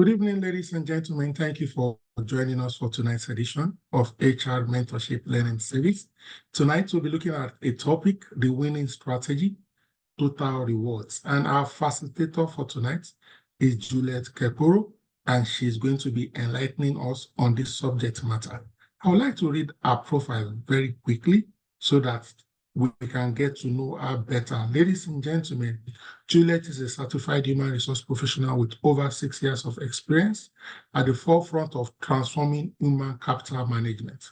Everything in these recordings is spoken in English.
Good evening, ladies and gentlemen. Thank you for joining us for tonight's edition of HR Mentorship Learning Series. Tonight, we'll be looking at a topic, the winning strategy, total rewards. And our facilitator for tonight is Juliet Kepuro, and she's going to be enlightening us on this subject matter. I would like to read her profile very quickly so that we can get to know her better. Ladies and gentlemen, Juliet is a certified human resource professional with over 6 years of experience at the forefront of transforming human capital management.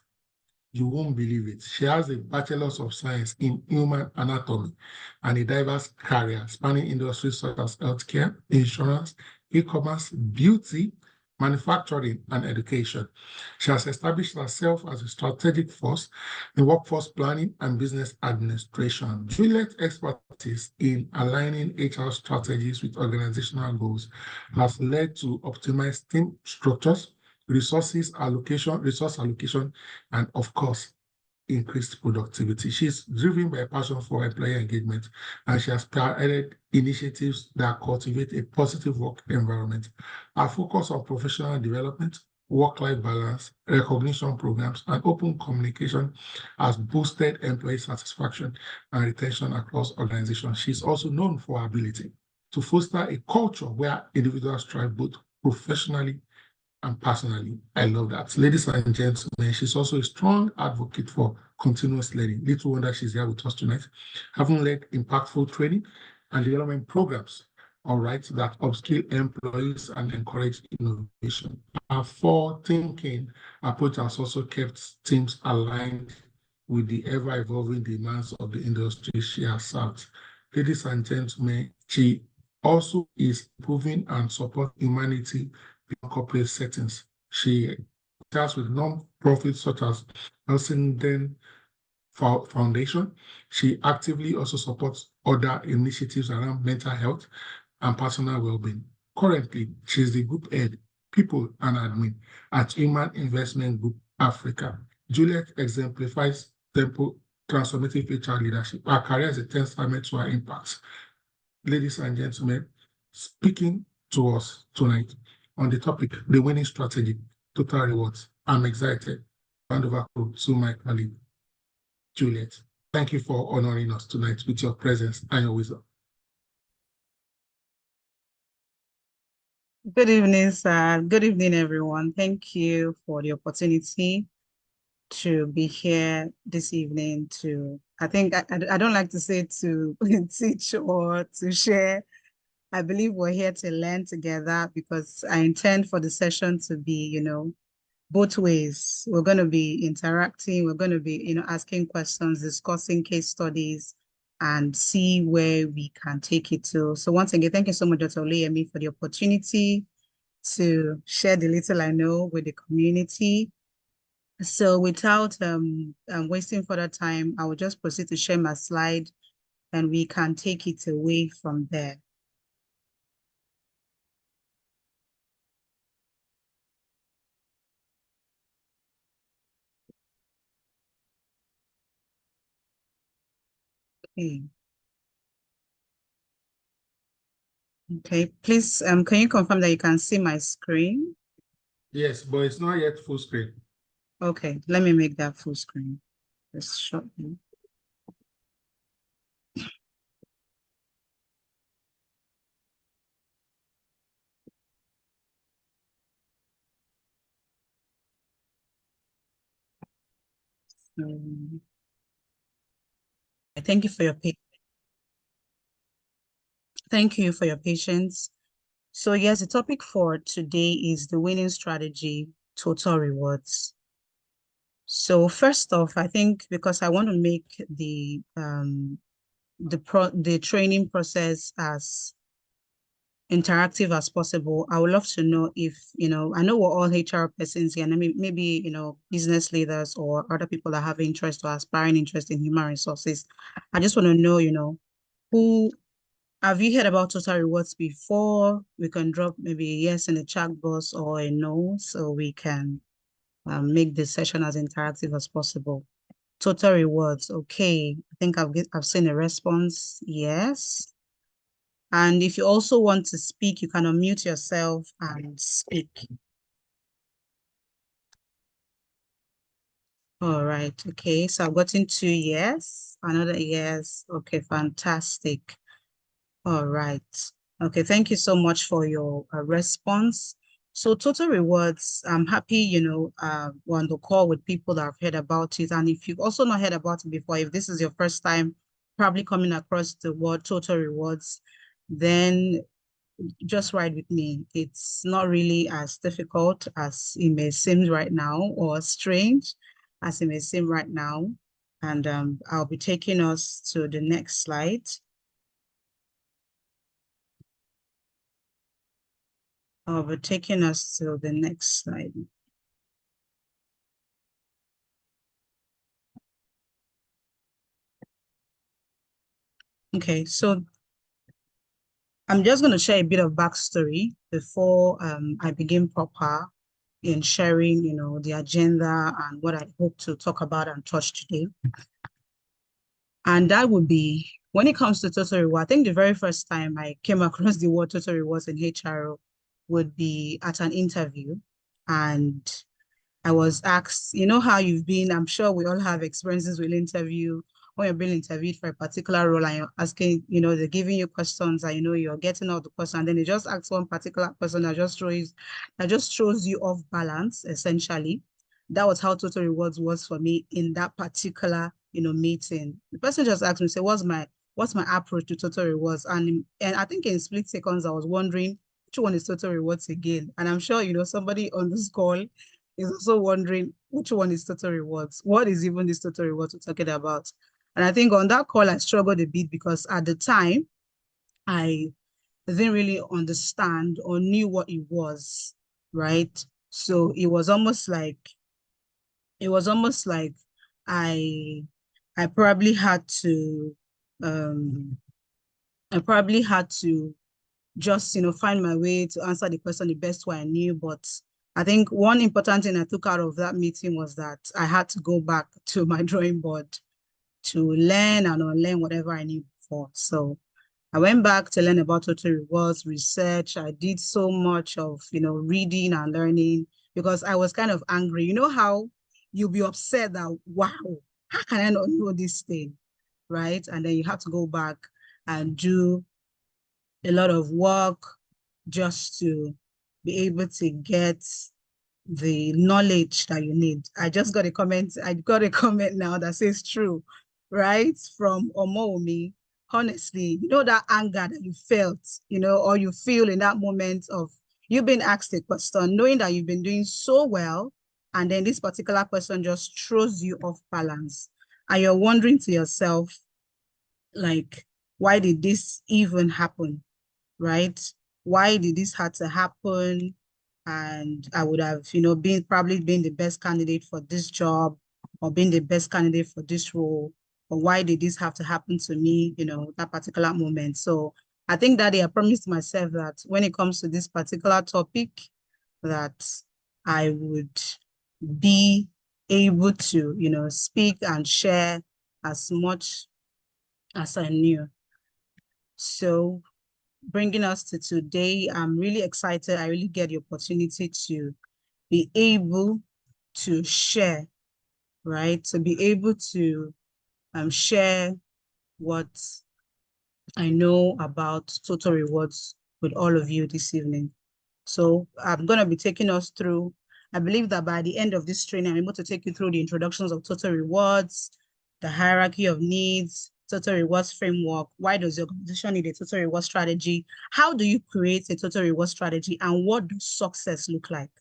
You won't believe it. She has a Bachelor's of Science in Human Anatomy and a diverse career spanning industries such as healthcare, insurance, e-commerce, beauty, manufacturing, and education. She has established herself as a strategic force in workforce planning and business administration. Juliet's expertise in aligning HR strategies with organizational goals has led to optimized team structures, resource allocation, and of course, increased productivity. She's driven by a passion for employee engagement, and she has spearheaded initiatives that cultivate a positive work environment. Our focus on professional development, work-life balance, recognition programs, and open communication has boosted employee satisfaction and retention across organizations. She's also known for her ability to foster a culture where individuals thrive both professionally and personally. I love that. Ladies and gentlemen, she's also a strong advocate for continuous learning. Little wonder she's here with us tonight, having led impactful training and development programs, all right, that upskill employees and encourage innovation. Her forward-thinking approach has also kept teams aligned with the ever-evolving demands of the industry she has served. Ladies and gentlemen, she also is improving and support humanity in corporate settings. She starts with non-profits such as Helsingden Foundation. She actively also supports other initiatives around mental health and personal well-being. Currently, she is the group head, people and admin at Human Investment Group Africa. Juliet exemplifies transformative HR leadership. Her career is a testament to her impact. Ladies and gentlemen, speaking to us tonight on the topic, the winning strategy, total rewards. I'm excited. Hand over to my colleague, Juliet. Thank you for honoring us tonight with your presence and your wisdom. Good evening, sir. Good evening, everyone. Thank you for the opportunity to be here this evening to, I don't like to say to teach or to share. I believe we're here to learn together because I intend for the session to be, both ways. We're going to be interacting. We're going to be, asking questions, discussing case studies, and see where we can take it to. So once again, thank you so much, Dr. Oluyemi, for the opportunity to share the little I know with the community. So without wasting further time, I will just proceed to share my slide and we can take it away from there. Okay, please, can you confirm that you can see my screen? Yes, but it's not yet full screen. Okay, let me make that full screen. Just shortly. Thank you for your patience. Thank you for your patience. So yes, the topic for today is the winning strategy, total rewards. So first off, I think because I want to make the training process as interactive as possible, I would love to know if, I know we're all HR persons here, and maybe, business leaders or other people that have interest or aspiring interest in human resources. I just want to know, who have you heard about total rewards before? We can drop maybe a yes in the chat box or a no, so we can make this session as interactive as possible. Total rewards, okay. I think I've seen a response, yes. And if you also want to speak, you can unmute yourself and speak. All right. Okay. So I've gotten 2 yes, another yes. Okay. Fantastic. All right. Okay. Thank you so much for your response. So total rewards, I'm happy, we're on the call with people that have heard about it. And if you've also not heard about it before, if this is your first time probably coming across the word total rewards, then just ride with me. It's not really as difficult as it may seem right now, or strange as it may seem right now. And I'll be taking us to the next slide. I'll be taking us to the next slide. Okay, so I'm just going to share a bit of backstory before I begin proper in sharing, the agenda and what I hope to talk about and touch today. And that would be, when it comes to total reward, I think the very first time I came across the word total rewards in HR would be at an interview. And I was asked, how you've been, I'm sure we all have experiences with interview, when you're being interviewed for a particular role and you're asking, they're giving you questions and you're getting all the questions, and then they just ask one particular person that just throws you off balance, essentially. That was how total rewards was for me in that particular, meeting. The person just asked me, say, what's my approach to total rewards? And I think in split seconds, I was wondering which one is total rewards again. And I'm sure, somebody on this call is also wondering which one is total rewards. What is even this total rewards we're talking about? And I think on that call, I struggled a bit because at the time, I didn't really understand or knew what it was, right? So it was almost like I I probably had to um just find my way to answer the question the best way I knew. But I think one important thing I took out of that meeting was that I had to go back to my drawing board to learn and unlearn whatever I knew before. So I went back to learn about total rewards, research. I did so much of, reading and learning because I was kind of angry. You know how you'll be upset that, wow, how can I not know this thing, right? And then you have to go back and do a lot of work just to be able to get the knowledge that you need. I got a comment now that says true, right? From Omomi. Honestly, that anger that you felt, or you feel in that moment of you being asked a question, knowing that you've been doing so well, and then this particular question just throws you off balance. And you're wondering to yourself, like, why did this even happen? Right? Why did this have to happen? And I would have, probably been the best candidate for this job or been the best candidate for this role. Or why did this have to happen to me, that particular moment? So I think that I promised myself that when it comes to this particular topic, that I would be able to, speak and share as much as I knew. So bringing us to today, I'm really excited. I really get the opportunity to be able to share, right? To be able to share what I know about total rewards with all of you this evening. So I'm going to be taking us through, I believe that by the end of this training, I'm able to take you through the introductions of total rewards, the hierarchy of needs, total rewards framework. Why does your organization need a total reward strategy? How do you create a total reward strategy? And what does success look like?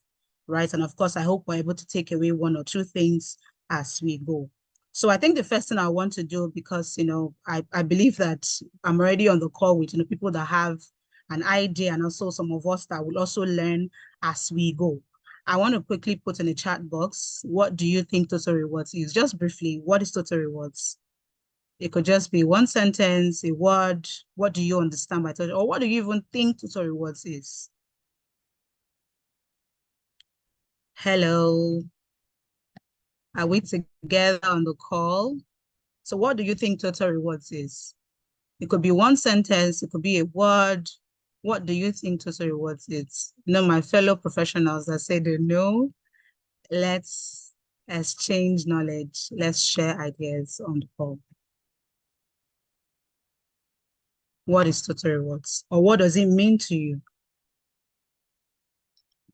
Right. And of course, I hope we're able to take away 1 or 2 things as we go. So I think the first thing I want to do, because, I believe that I'm already on the call with, people that have an idea, and also some of us that will also learn as we go. I want to quickly put in the chat box, what do you think total rewards is? Just briefly, what is total rewards? It could just be 1 sentence, a word. What do you understand by total, or what do you even think total rewards is? Hello. Are we together on the call? So what do you think total rewards is? It could be one sentence, it could be a word. What do you think total rewards is? My fellow professionals that say they know, let's exchange knowledge. Let's share ideas on the call. What is total rewards? Or what does it mean to you?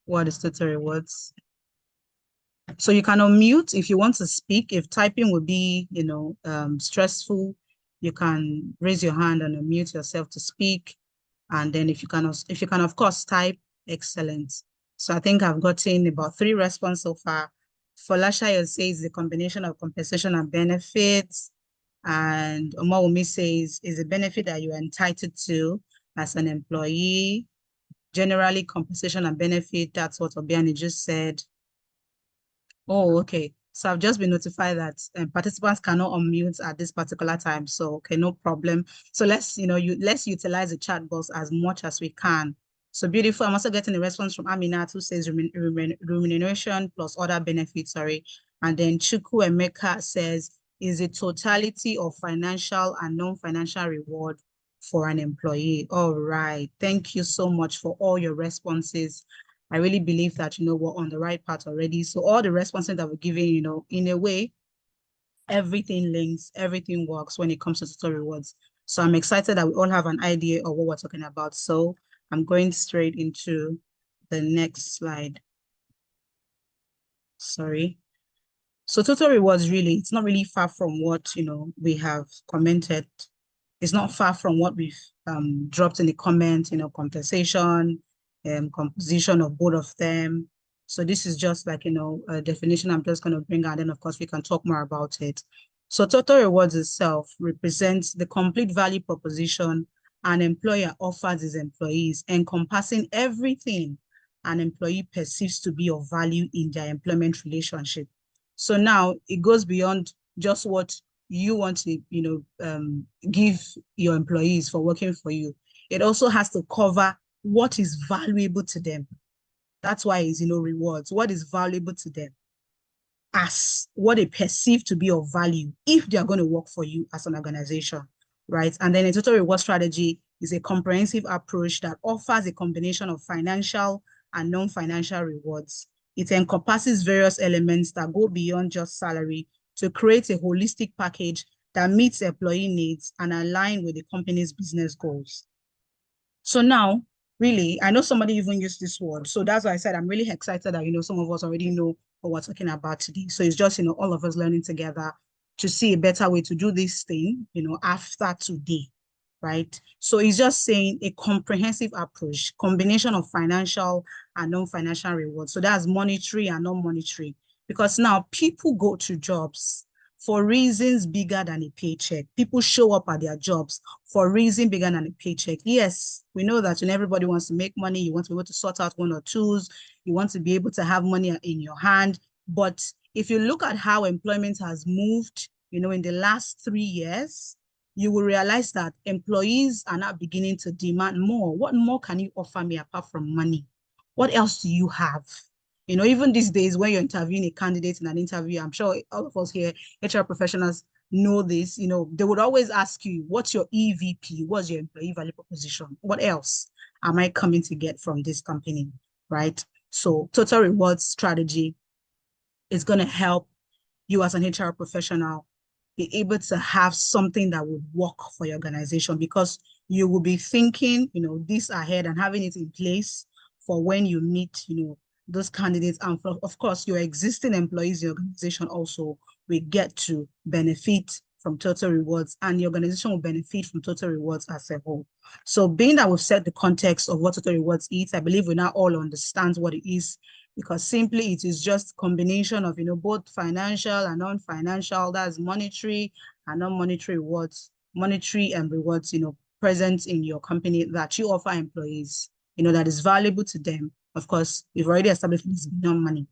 What is total rewards? So you can unmute if you want to speak. If typing would be, stressful, you can raise your hand and unmute yourself to speak. And then if you can, of course, type, excellent. So I think I've gotten about 3 responses so far. Folashayo says the combination of compensation and benefits. And Omawumi says is a benefit that you are entitled to as an employee. Generally, compensation and benefit, that's what Obiani just said. Oh, okay. So I've just been notified that participants cannot unmute at this particular time. So, okay, no problem. So let's utilize the chat box as much as we can. So beautiful. I'm also getting a response from Aminat who says remuneration plus other benefits, sorry. And then Chukwu Emeka says, is a totality of financial and non-financial reward for an employee. All right. Thank you so much for all your responses. I really believe that, we're on the right path already. So all the responses that we're giving, in a way, everything links, everything works when it comes to total rewards. So I'm excited that we all have an idea of what we're talking about. So I'm going straight into the next slide. Sorry. So total rewards really, it's not really far from what, we have commented. It's not far from what we've dropped in the comment, compensation, composition of both of them. So this is just like, a definition I'm just going to bring out, and then of course we can talk more about it. So total rewards itself represents the complete value proposition an employer offers his employees, encompassing everything an employee perceives to be of value in their employment relationship. So now it goes beyond just what you want to, give your employees for working for you. It also has to cover what is valuable to them. That's why it's, rewards. What is valuable to them as what they perceive to be of value if they are going to work for you as an organization, right? And then a total reward strategy is a comprehensive approach that offers a combination of financial and non-financial rewards. It encompasses various elements that go beyond just salary to create a holistic package that meets employee needs and align with the company's business goals. So now, really, I know somebody even used this word. So that's why I said I'm really excited that, some of us already know what we're talking about today. So it's just, all of us learning together to see a better way to do this thing, after today, right? So it's just saying a comprehensive approach, combination of financial and non-financial rewards. So that's monetary and non-monetary, because now people go to jobs for reasons bigger than a paycheck. People show up at their jobs for reasons bigger than a paycheck. Yes, we know that when everybody wants to make money, you want to be able to sort out one or twos, you want to be able to have money in your hand. But if you look at how employment has moved, in the last 3 years, you will realize that employees are now beginning to demand more. What more can you offer me apart from money? What else do you have? Even these days when you're interviewing a candidate in an interview, I'm sure all of us here, HR professionals, know this, they would always ask you, what's your EVP? What's your employee value proposition? What else am I coming to get from this company, right? So total rewards strategy is going to help you as an HR professional be able to have something that would work for your organization, because you will be thinking, this ahead and having it in place for when you meet, those candidates. And for, of course, your existing employees in your organization also will get to benefit from total rewards, and the organization will benefit from total rewards as a whole. So being that we've set the context of what total rewards is, I believe we now all understand what it is, because simply it is just a combination of, both financial and non-financial, that's monetary and non-monetary rewards, monetary and rewards, present in your company that you offer employees, that is valuable to them. Of course, we've already established this beyond money.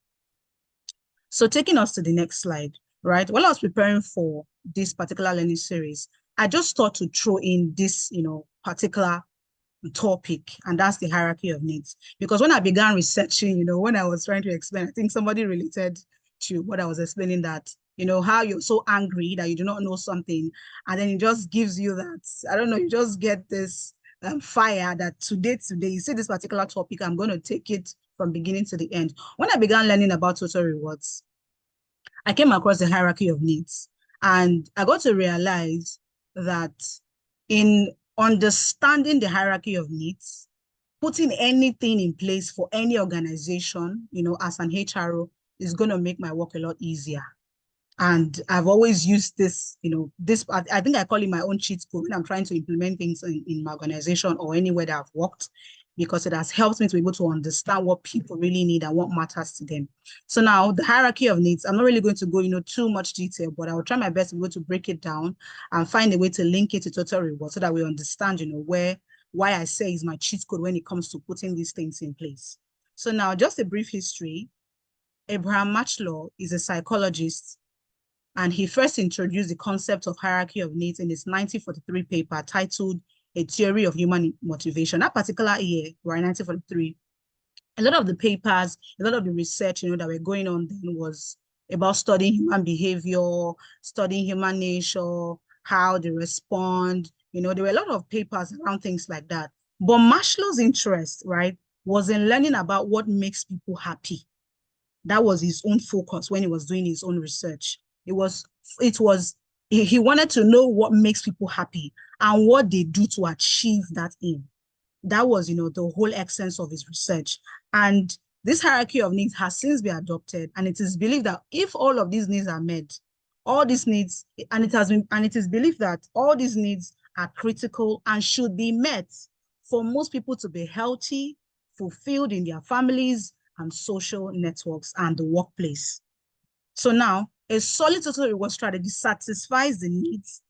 So taking us to the next slide, right? While I was preparing for this particular learning series, I just thought to throw in this, particular topic, and that's the hierarchy of needs. Because when I began researching, when I was trying to explain, I think somebody related to what I was explaining, that you know, how you're so angry that you do not know something, and then it just gives you that, I don't know, you just get this fire that today, you see this particular topic, I'm going to take it from beginning to the end. When I began learning about total rewards, I came across the hierarchy of needs, and I got to realize that in understanding the hierarchy of needs, putting anything in place for any organization, you know, as an HRO is going to make my work a lot easier. And I've always used this, you know, this, I think I call it my own cheat code when I'm trying to implement things in my organization or anywhere that I've worked, because it has helped me to be able to understand what people really need and what matters to them. So now the hierarchy of needs, I'm not really going to go, you know, too much detail, but I will try my best to be able to break it down and find a way to link it to total reward so that we understand, you know, why I say is my cheat code when it comes to putting these things in place. So now just a brief history. Abraham Maslow is a psychologist, and he first introduced the concept of hierarchy of needs in his 1943 paper titled A Theory of Human Motivation. That particular year, we're in 1943, a lot of the papers, a lot of the research, you know, that were going on then was about studying human behavior, studying human nature, how they respond. You know, there were a lot of papers around things like that. But Maslow's interest, right, was in learning about what makes people happy. That was his own focus when he was doing his own research. He wanted to know what makes people happy and what they do to achieve that aim. That was, you know, the whole essence of his research. And this hierarchy of needs has since been adopted, and it is believed that if all of these needs are met, all these needs, and it is believed that all these needs are critical and should be met for most people to be healthy, fulfilled in their families and social networks and the workplace. So now, a solid total reward strategy satisfies the needs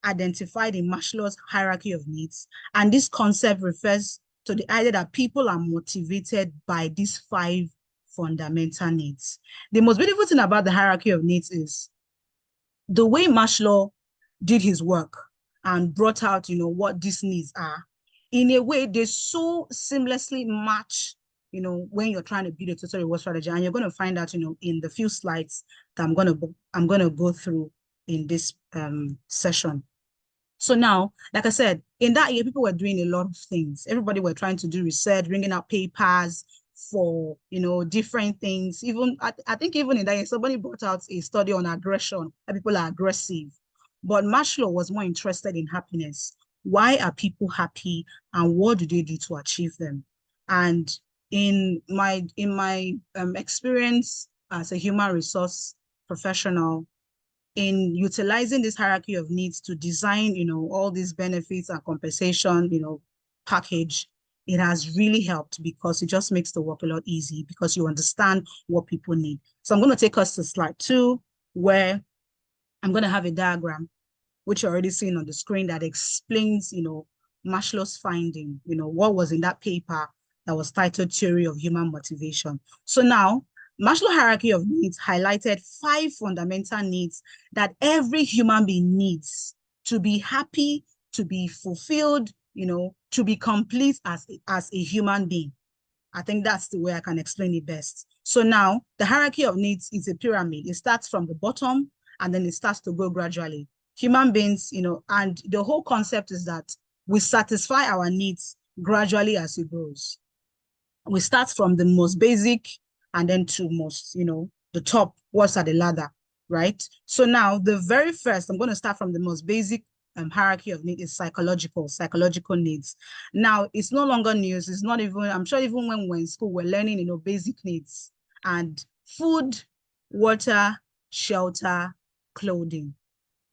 identified in Maslow's hierarchy of needs. And this concept refers to the idea that people are motivated by these 5 fundamental needs. The most beautiful thing about the hierarchy of needs is the way Maslow did his work and brought out, you know, what these needs are. In a way, they so seamlessly match, you know, when you're trying to build a total reward strategy, and you're going to find out, you know, in the few slides that I'm going to go through in this session. So now, like I said, in that year, people were doing a lot of things. Everybody were trying to do research, bringing out papers for, you know, different things. Even, I think even in that year, somebody brought out a study on aggression, that people are aggressive. But Maslow was more interested in happiness. Why are people happy and what do they do to achieve them? And in my experience as a human resource professional, in utilizing this hierarchy of needs to design, you know, all these benefits and compensation, you know, package, it has really helped because it just makes the work a lot easy because you understand what people need. So I'm going to take us to slide 2, where I'm going to have a diagram, which you're already seeing on the screen, that explains, you know, Maslow's finding, you know, what was in that paper that was titled Theory of Human Motivation. So now, Maslow hierarchy of needs highlighted 5 fundamental needs that every human being needs to be happy, to be fulfilled, you know, to be complete as a human being. I think that's the way I can explain it best. So now, the hierarchy of needs is a pyramid. It starts from the bottom and then it starts to go gradually. Human beings, you know, and the whole concept is that we satisfy our needs gradually as it grows. We start from the most basic and then to most, you know, the top, what's at the ladder, right? So now the very first, I'm going to start from the most basic hierarchy of needs is psychological needs. Now, it's no longer news. It's not even, I'm sure even when we're in school, we're learning, you know, basic needs and food, water, shelter, clothing.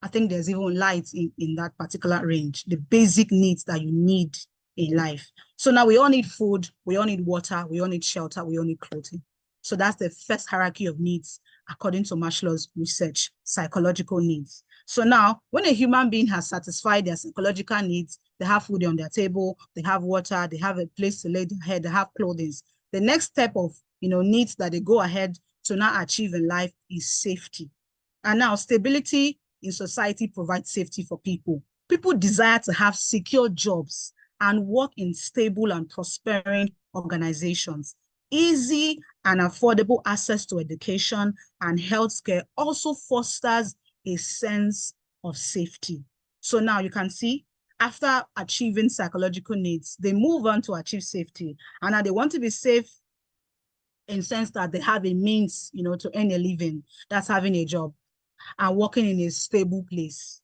I think there's even light in that particular range, the basic needs that you need in life. So now we all need food, we all need water, we all need shelter, we all need clothing. So that's the first hierarchy of needs, according to Maslow's research, psychological needs. So now, when a human being has satisfied their psychological needs, they have food on their table, they have water, they have a place to lay their head, they have clothing. The next step of, you know, needs that they go ahead to now achieve in life is safety. And now stability in society provides safety for people. People desire to have secure jobs and work in stable and prospering organizations. Easy and affordable access to education and healthcare also fosters a sense of safety. So now you can see, after achieving psychological needs, they move on to achieve safety. And now they want to be safe in the sense that they have a means, to earn a living. That's having a job and working in a stable place,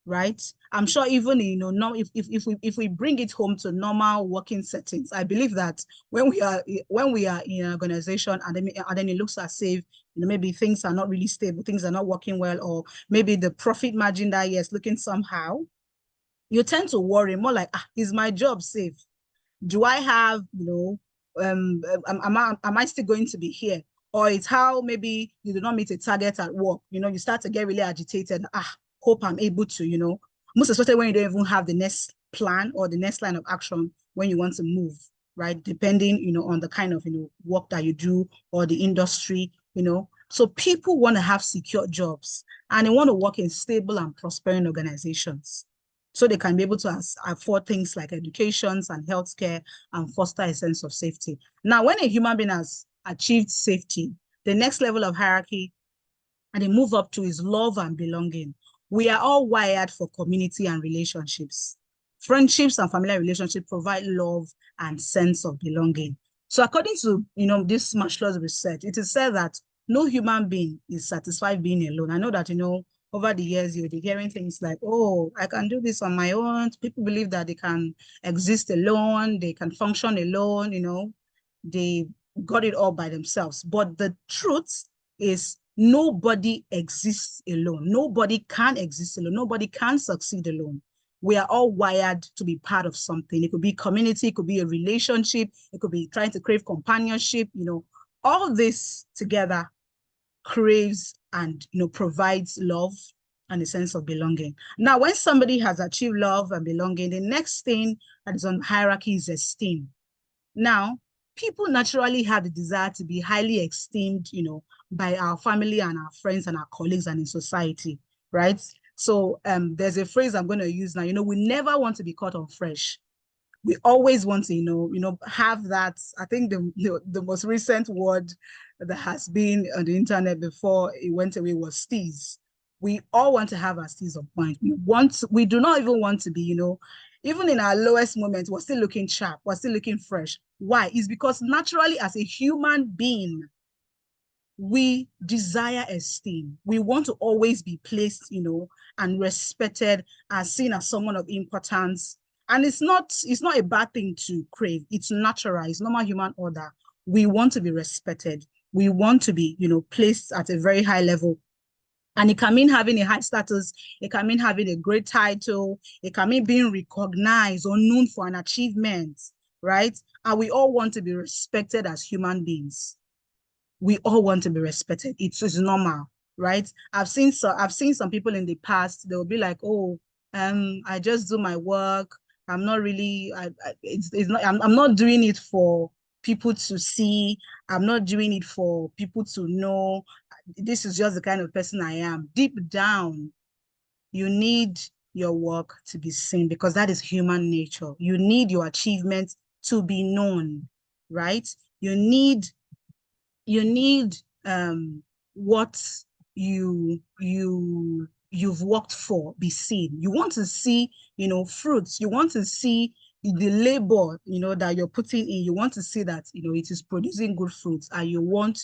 right? I'm sure even, if we bring it home to normal working settings, I believe that when we are in an organization and then it looks as if, maybe things are not really stable, things are not working well, or maybe the profit margin that year is looking somehow, you tend to worry more like, is my job safe? Do I have, am I still going to be here? Or it's how maybe you do not meet a target at work, you start to get really agitated. Hope I'm able to, most especially when you don't even have the next plan or the next line of action when you want to move, right? Depending, on the kind of, work that you do or the industry, So people want to have secure jobs and they want to work in stable and prospering organizations, so they can be able to afford things like educations and healthcare and foster a sense of safety. Now, when a human being has achieved safety, the next level of hierarchy and they move up to is love and belonging. We are all wired for community and relationships. Friendships and familiar relationships provide love and sense of belonging. So according to, this Maslow's research, it is said that no human being is satisfied being alone. I know that, over the years, you'll be hearing things like, oh, I can do this on my own. People believe that they can exist alone, they can function alone, they got it all by themselves. But the truth is nobody exists alone. Nobody can exist alone. Nobody can succeed alone. We are all wired to be part of something. It could be community, it could be a relationship, it could be trying to crave companionship, all this together craves and provides love and a sense of belonging. Now, when somebody has achieved love and belonging, the next thing that is on hierarchy is esteem. Now, people naturally have the desire to be highly esteemed, by our family and our friends and our colleagues and in society, right? So there's a phrase I'm going to use now. We never want to be caught on fresh. We always want to, have that. I think the most recent word that has been on the internet before it went away was steez. We all want to have our steez on point. We do not even want to be, even in our lowest moments, we're still looking sharp, we're still looking fresh. Why? It's because naturally as a human being, we desire esteem. We want to always be placed, and respected and seen as someone of importance. And it's not a bad thing to crave. It's natural. It's normal human order. We want to be respected. We want to be, placed at a very high level. And it can mean having a high status. It can mean having a great title. It can mean being recognized or known for an achievement, right? And we all want to be respected as human beings. We all want to be respected. It's normal, right? I've seen some people in the past, they'll be like, oh, I just do my work. I'm not really, I'm not doing it for people to see. I'm not doing it for people to know. This is just the kind of person I am. Deep down, you need your work to be seen because that is human nature. You need your achievements to be known, right? You need what you've worked for be seen. You want to see, fruits. You want to see the labor, that you're putting in. You want to see that, it is producing good fruits, and you want,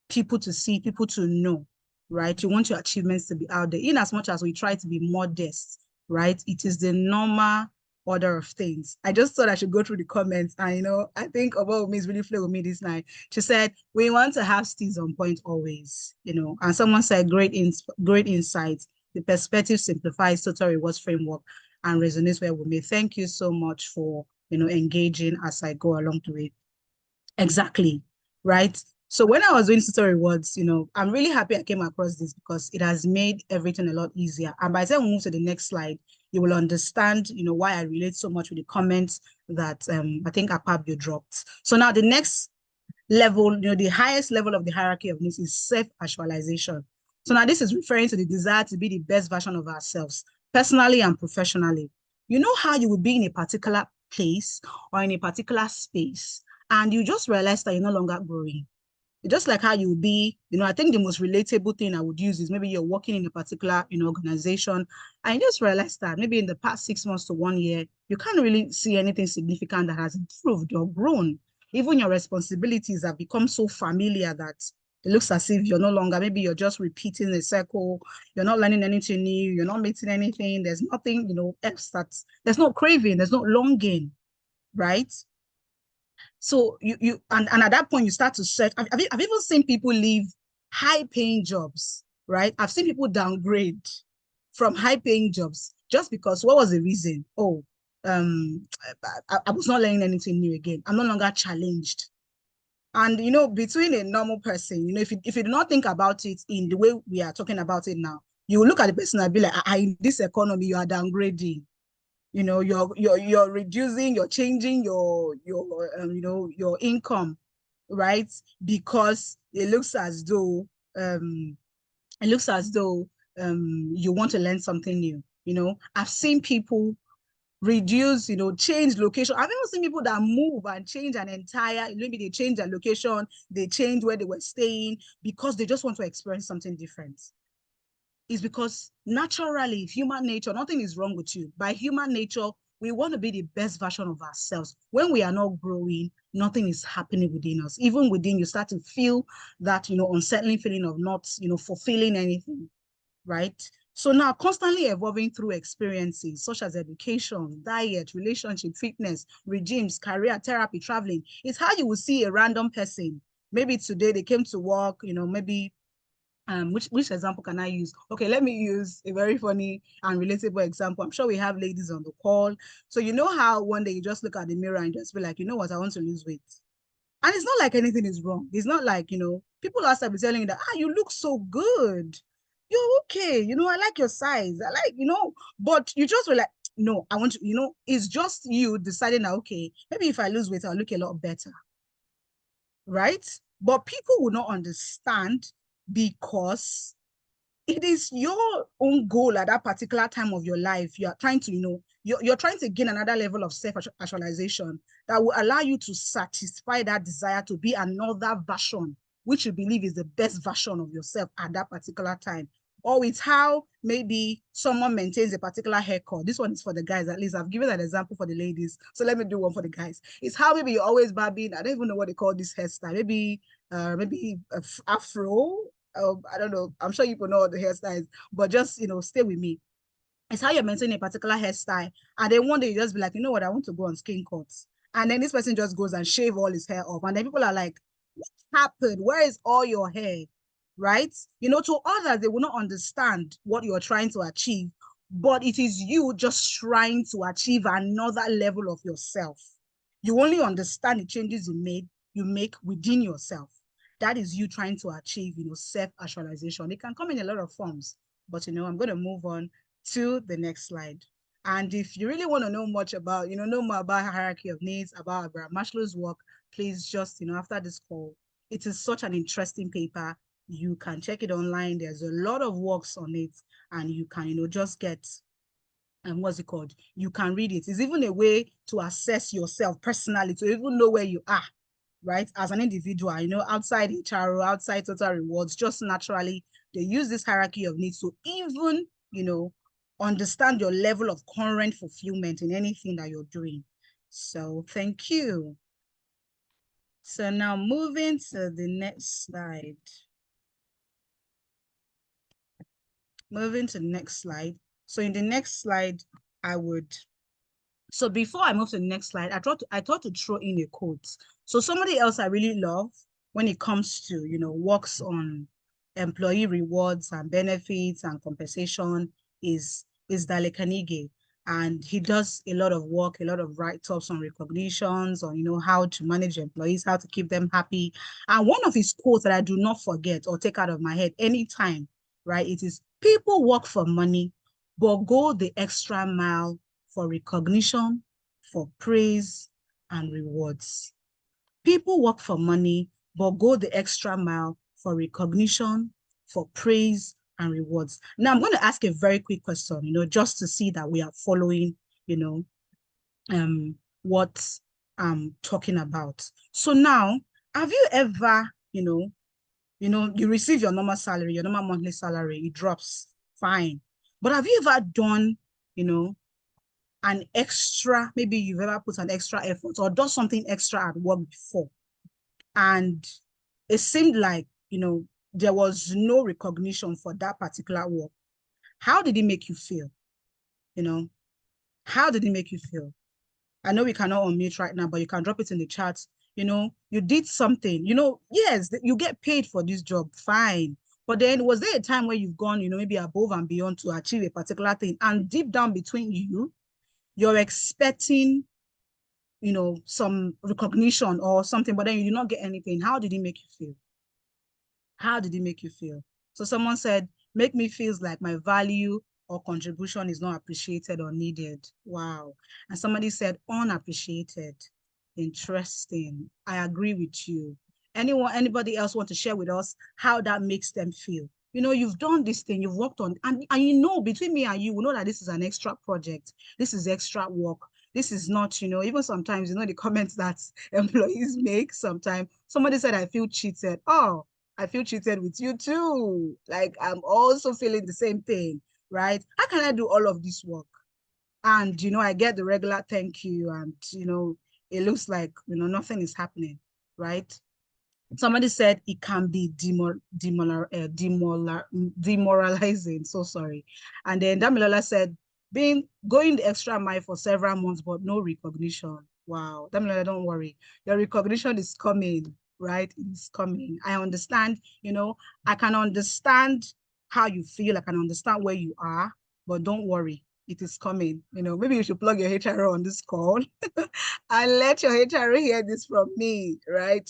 people to see, people to know, right? You want your achievements to be out there. In as much as we try to be modest, right? It is the normal order of things. I just thought I should go through the comments, and I think Oba is really playing with me this night. She said, we want to have steez on point always, and someone said, great insight. The perspective simplifies total rewards framework and resonates well with me. Thank you so much for, engaging as I go along to it. Exactly, right? So when I was doing total rewards, I'm really happy I came across this because it has made everything a lot easier. And by the time we move to the next slide, you will understand, why I relate so much with the comments that I think Akpabio dropped. So now the next level, the highest level of the hierarchy of needs is self-actualization. So now this is referring to the desire to be the best version of ourselves, personally and professionally. You know how you would be in a particular place or in a particular space, and you just realize that you're no longer growing. Just like how you'll be, I think the most relatable thing I would use is maybe you're working in a particular, organization, and you just realize that maybe in the past 6 months to 1 year, you can't really see anything significant that has improved or grown. Even your responsibilities have become so familiar that it looks as if you're no longer, maybe you're just repeating a circle, you're not learning anything new, you're not meeting anything, there's nothing, else there's no craving, there's no longing, right? So and at that point you start to search. I've even seen people leave high-paying jobs, right? I've seen people downgrade from high-paying jobs just because what was the reason? Oh, I was not learning anything new again. I'm no longer challenged. And between a normal person, if you do not think about it in the way we are talking about it now, you will look at the person and be like, in this economy, you are downgrading. You're reducing, you're changing your income, right? Because it looks as though you want to learn something new. I've seen people reduce, change location. I've even seen people that move and change an entire, maybe they change their location, they change where they were staying because they just want to experience something different. Is because naturally, human nature, nothing is wrong with you. By human nature, we want to be the best version of ourselves. When we are not growing, nothing is happening within us. Even within, you start to feel that, unsettling feeling of not, fulfilling anything, right? So now constantly evolving through experiences such as education, diet, relationship, fitness, regimes, career, therapy, traveling. It's how you will see a random person. Maybe today they came to work, maybe which example can I use? Okay, let me use a very funny and relatable example. I'm sure we have ladies on the call. So you know how one day you just look at the mirror and just be like, you know what, I want to lose weight. And it's not like anything is wrong. It's not like, people are be telling you that, you look so good. You're okay. I like your size. I like, but you just were like, no, I want to, it's just you deciding that, okay, maybe if I lose weight, I'll look a lot better. Right? But people will not understand because it is your own goal at that particular time of your life. You are trying to, you're trying to gain another level of self-actualization that will allow you to satisfy that desire to be another version, which you believe is the best version of yourself at that particular time. Or it's how maybe someone maintains a particular haircut. This one is for the guys, at least. I've given an example for the ladies. So let me do one for the guys. It's how maybe you're always barbing. I don't even know what they call this hairstyle. Maybe afro. I don't know. I'm sure you know the hairstyles, but just, stay with me. It's how you're maintaining a particular hairstyle. And then one day you just be like, you know what, I want to go on skin cuts. And then this person just goes and shave all his hair off. And then people are like, what happened? Where is all your hair? Right? To others, they will not understand what you're trying to achieve, but it is you just trying to achieve another level of yourself. You only understand the changes you make within yourself. That is you trying to achieve, self-actualization. It can come in a lot of forms, but, I'm going to move on to the next slide. And if you really want to know much about, know more about hierarchy of needs, about Abraham Maslow's work, please just, after this call, it is such an interesting paper. You can check it online. There's a lot of works on it, and you can, just get, what's it called? You can read it. It's even a way to assess yourself personally, to even know where you are, right? As an individual, outside HR, outside Total Rewards, just naturally, they use this hierarchy of needs to even, understand your level of current fulfillment in anything that you're doing. So thank you. So now moving to the next slide. Moving to the next slide. So in the next slide, so before I move to the next slide, I thought to throw in a quote. So somebody else I really love when it comes to, works on employee rewards and benefits and compensation is Dale Carnegie. And he does a lot of work, a lot of write-ups on recognitions, on, how to manage employees, how to keep them happy. And one of his quotes that I do not forget or take out of my head anytime, right? It is, people work for money, but go the extra mile for recognition, for praise, and rewards. People work for money, but go the extra mile for recognition, for praise, and rewards. Now, I'm going to ask a very quick question, just to see that we are following, what I'm talking about. So now, have you ever, you receive your normal salary, your normal monthly salary, it drops, fine. But have you ever done, an extra, maybe you've ever put an extra effort or done something extra at work before, and it seemed like, there was no recognition for that particular work? How did it make you feel? How did it make you feel? I know we cannot unmute right now, but you can drop it in the chat. You did something, yes, you get paid for this job, fine. But then was there a time where you've gone, maybe above and beyond to achieve a particular thing, and deep down between you're expecting, some recognition or something, but then you did not get anything? How did it make you feel? How did it make you feel? So someone said, make me feels like my value or contribution is not appreciated or needed. Wow. And somebody said unappreciated. Interesting. I agree with you. Anybody else want to share with us how that makes them feel? You've done this thing, you've worked on, and between me and you, we know that this is an extra project. This is extra work. This is not, even sometimes, the comments that employees make sometimes. Somebody said, I feel cheated. Oh, I feel cheated with you too. Like, I'm also feeling the same thing, right? How can I do all of this work? And, I get the regular thank you, and, it looks like, nothing is happening, right? Somebody said it can be demoralizing. So sorry. And then Damilola said, going the extra mile for several months, but no recognition. Wow. Damilola, don't worry. Your recognition is coming, right? It's coming. I understand, I can understand how you feel. I can understand where you are, but don't worry. It is coming. Maybe you should plug your HR on this call and let your HR hear this from me, right?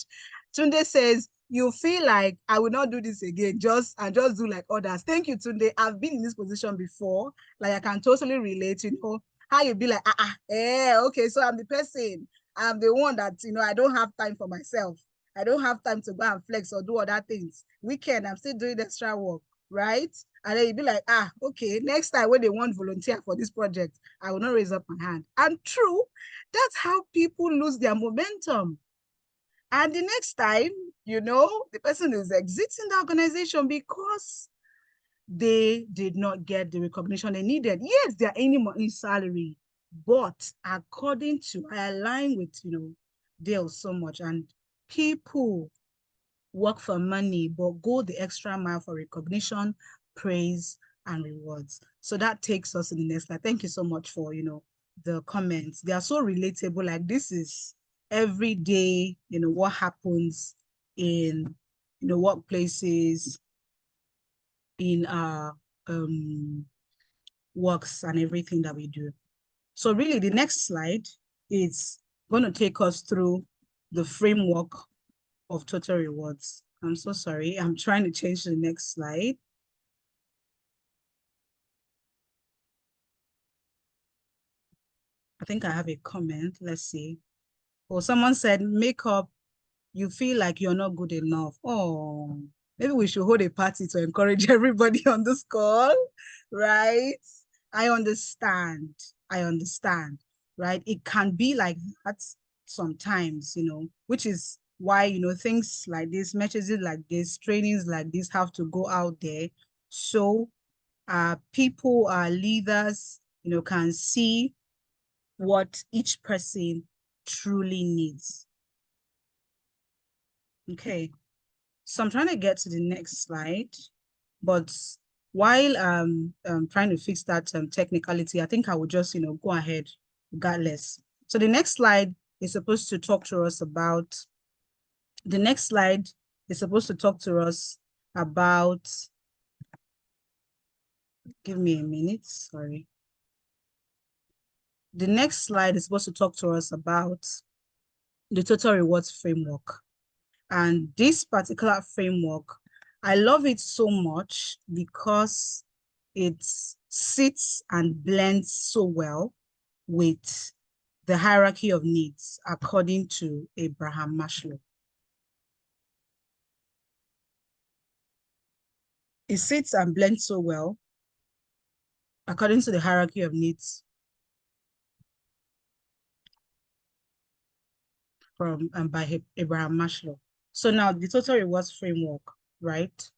Tunde says, you feel like I will not do this again, just do like others. Thank you, Tunde. I've been in this position before. Like, I can totally relate, how you be like, okay, so I'm the person. I'm the one that, I don't have time for myself. I don't have time to go and flex or do other things. Weekend, I'm still doing extra work, right? And then you'd be like, okay, next time when they want volunteer for this project, I will not raise up my hand. And true, that's how people lose their momentum. And the next time, the person is exiting the organization because they did not get the recognition they needed. Yes, they're earning money salary, but according to, I align with, Dale so much, and people work for money, but go the extra mile for recognition, praise, and rewards. So that takes us to the next slide. Thank you so much for, the comments. They are so relatable. Like, this is every day, what happens in, workplaces, in our works and everything that we do. So really, the next slide is going to take us through the framework of total rewards. I'm so sorry. I'm trying to change to the next slide. I think I have a comment. Let's see. Oh, someone said, makeup, you feel like you're not good enough. Oh, maybe we should hold a party to encourage everybody on this call, right? I understand, right? It can be like that sometimes, which is why, things like this, messages like this, trainings like this have to go out there. So people, leaders, can see what each person truly needs. Okay, so I'm trying to get to the next slide, but while trying to fix that technicality, I think I will just, go ahead regardless. So the next slide is supposed to talk to us about, give me a minute, sorry. The next slide is supposed to talk to us about the total rewards framework. And this particular framework, I love it so much because it sits and blends so well with the hierarchy of needs according to Abraham Maslow. It sits and blends so well according to the hierarchy of needs from by Abraham Maslow. So now the total rewards framework, right?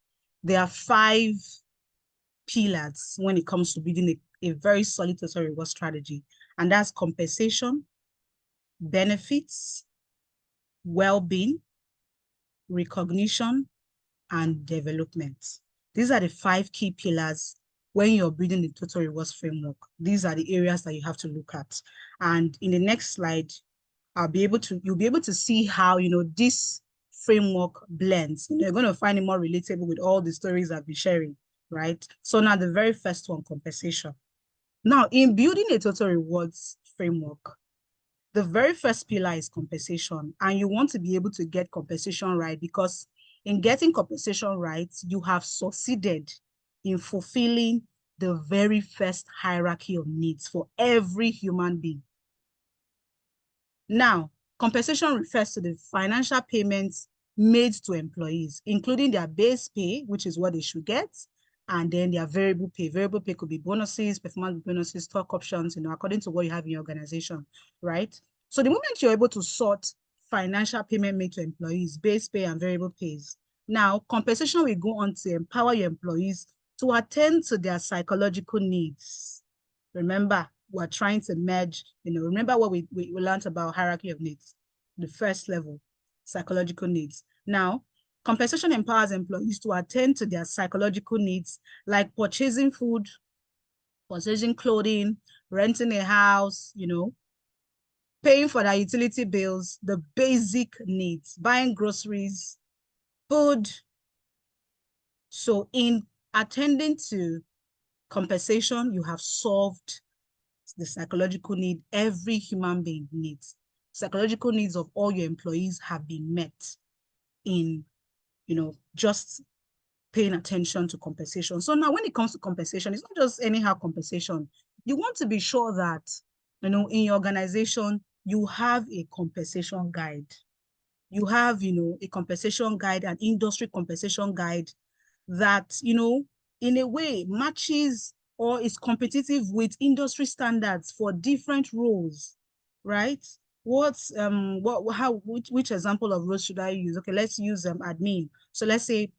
There are 5 pillars when it comes to building a very solid total reward strategy. And that's compensation, benefits, well-being, recognition, and development. These are the 5 key pillars when you're building the total rewards framework. These are the areas that you have to look at. And in the next slide, you'll be able to see how, this framework blends. You're going to find it more relatable with all the stories I've been sharing, right? So now the very first one, compensation. Now, in building a total rewards framework, the very first pillar is compensation, and you want to be able to get compensation right, because in getting compensation right, you have succeeded in fulfilling the very first hierarchy of needs for every human being. Now, compensation refers to the financial payments made to employees, including their base pay, which is what they should get, and then their variable pay. Variable pay could be bonuses, performance bonuses, stock options, according to what you have in your organization, right? So the moment you're able to sort financial payment made to employees, base pay and variable pays, now compensation will go on to empower your employees to attend to their psychological needs. Remember, we're trying to merge, remember what we learned about hierarchy of needs, the first level, psychological needs. Now, compensation empowers employees to attend to their psychological needs, like purchasing food, purchasing clothing, renting a house, paying for their utility bills, the basic needs, buying groceries, food. So in attending to compensation, you have solved the psychological need every human being needs. Psychological needs of all your employees have been met in, just paying attention to compensation. So now when it comes to compensation, it's not just anyhow compensation. You want to be sure that, in your organization, you have a compensation guide. You have, a compensation guide, an industry compensation guide that, in a way matches or is competitive with industry standards for different roles, right? Which example of roles should I use? Okay, let's use admin. So let's say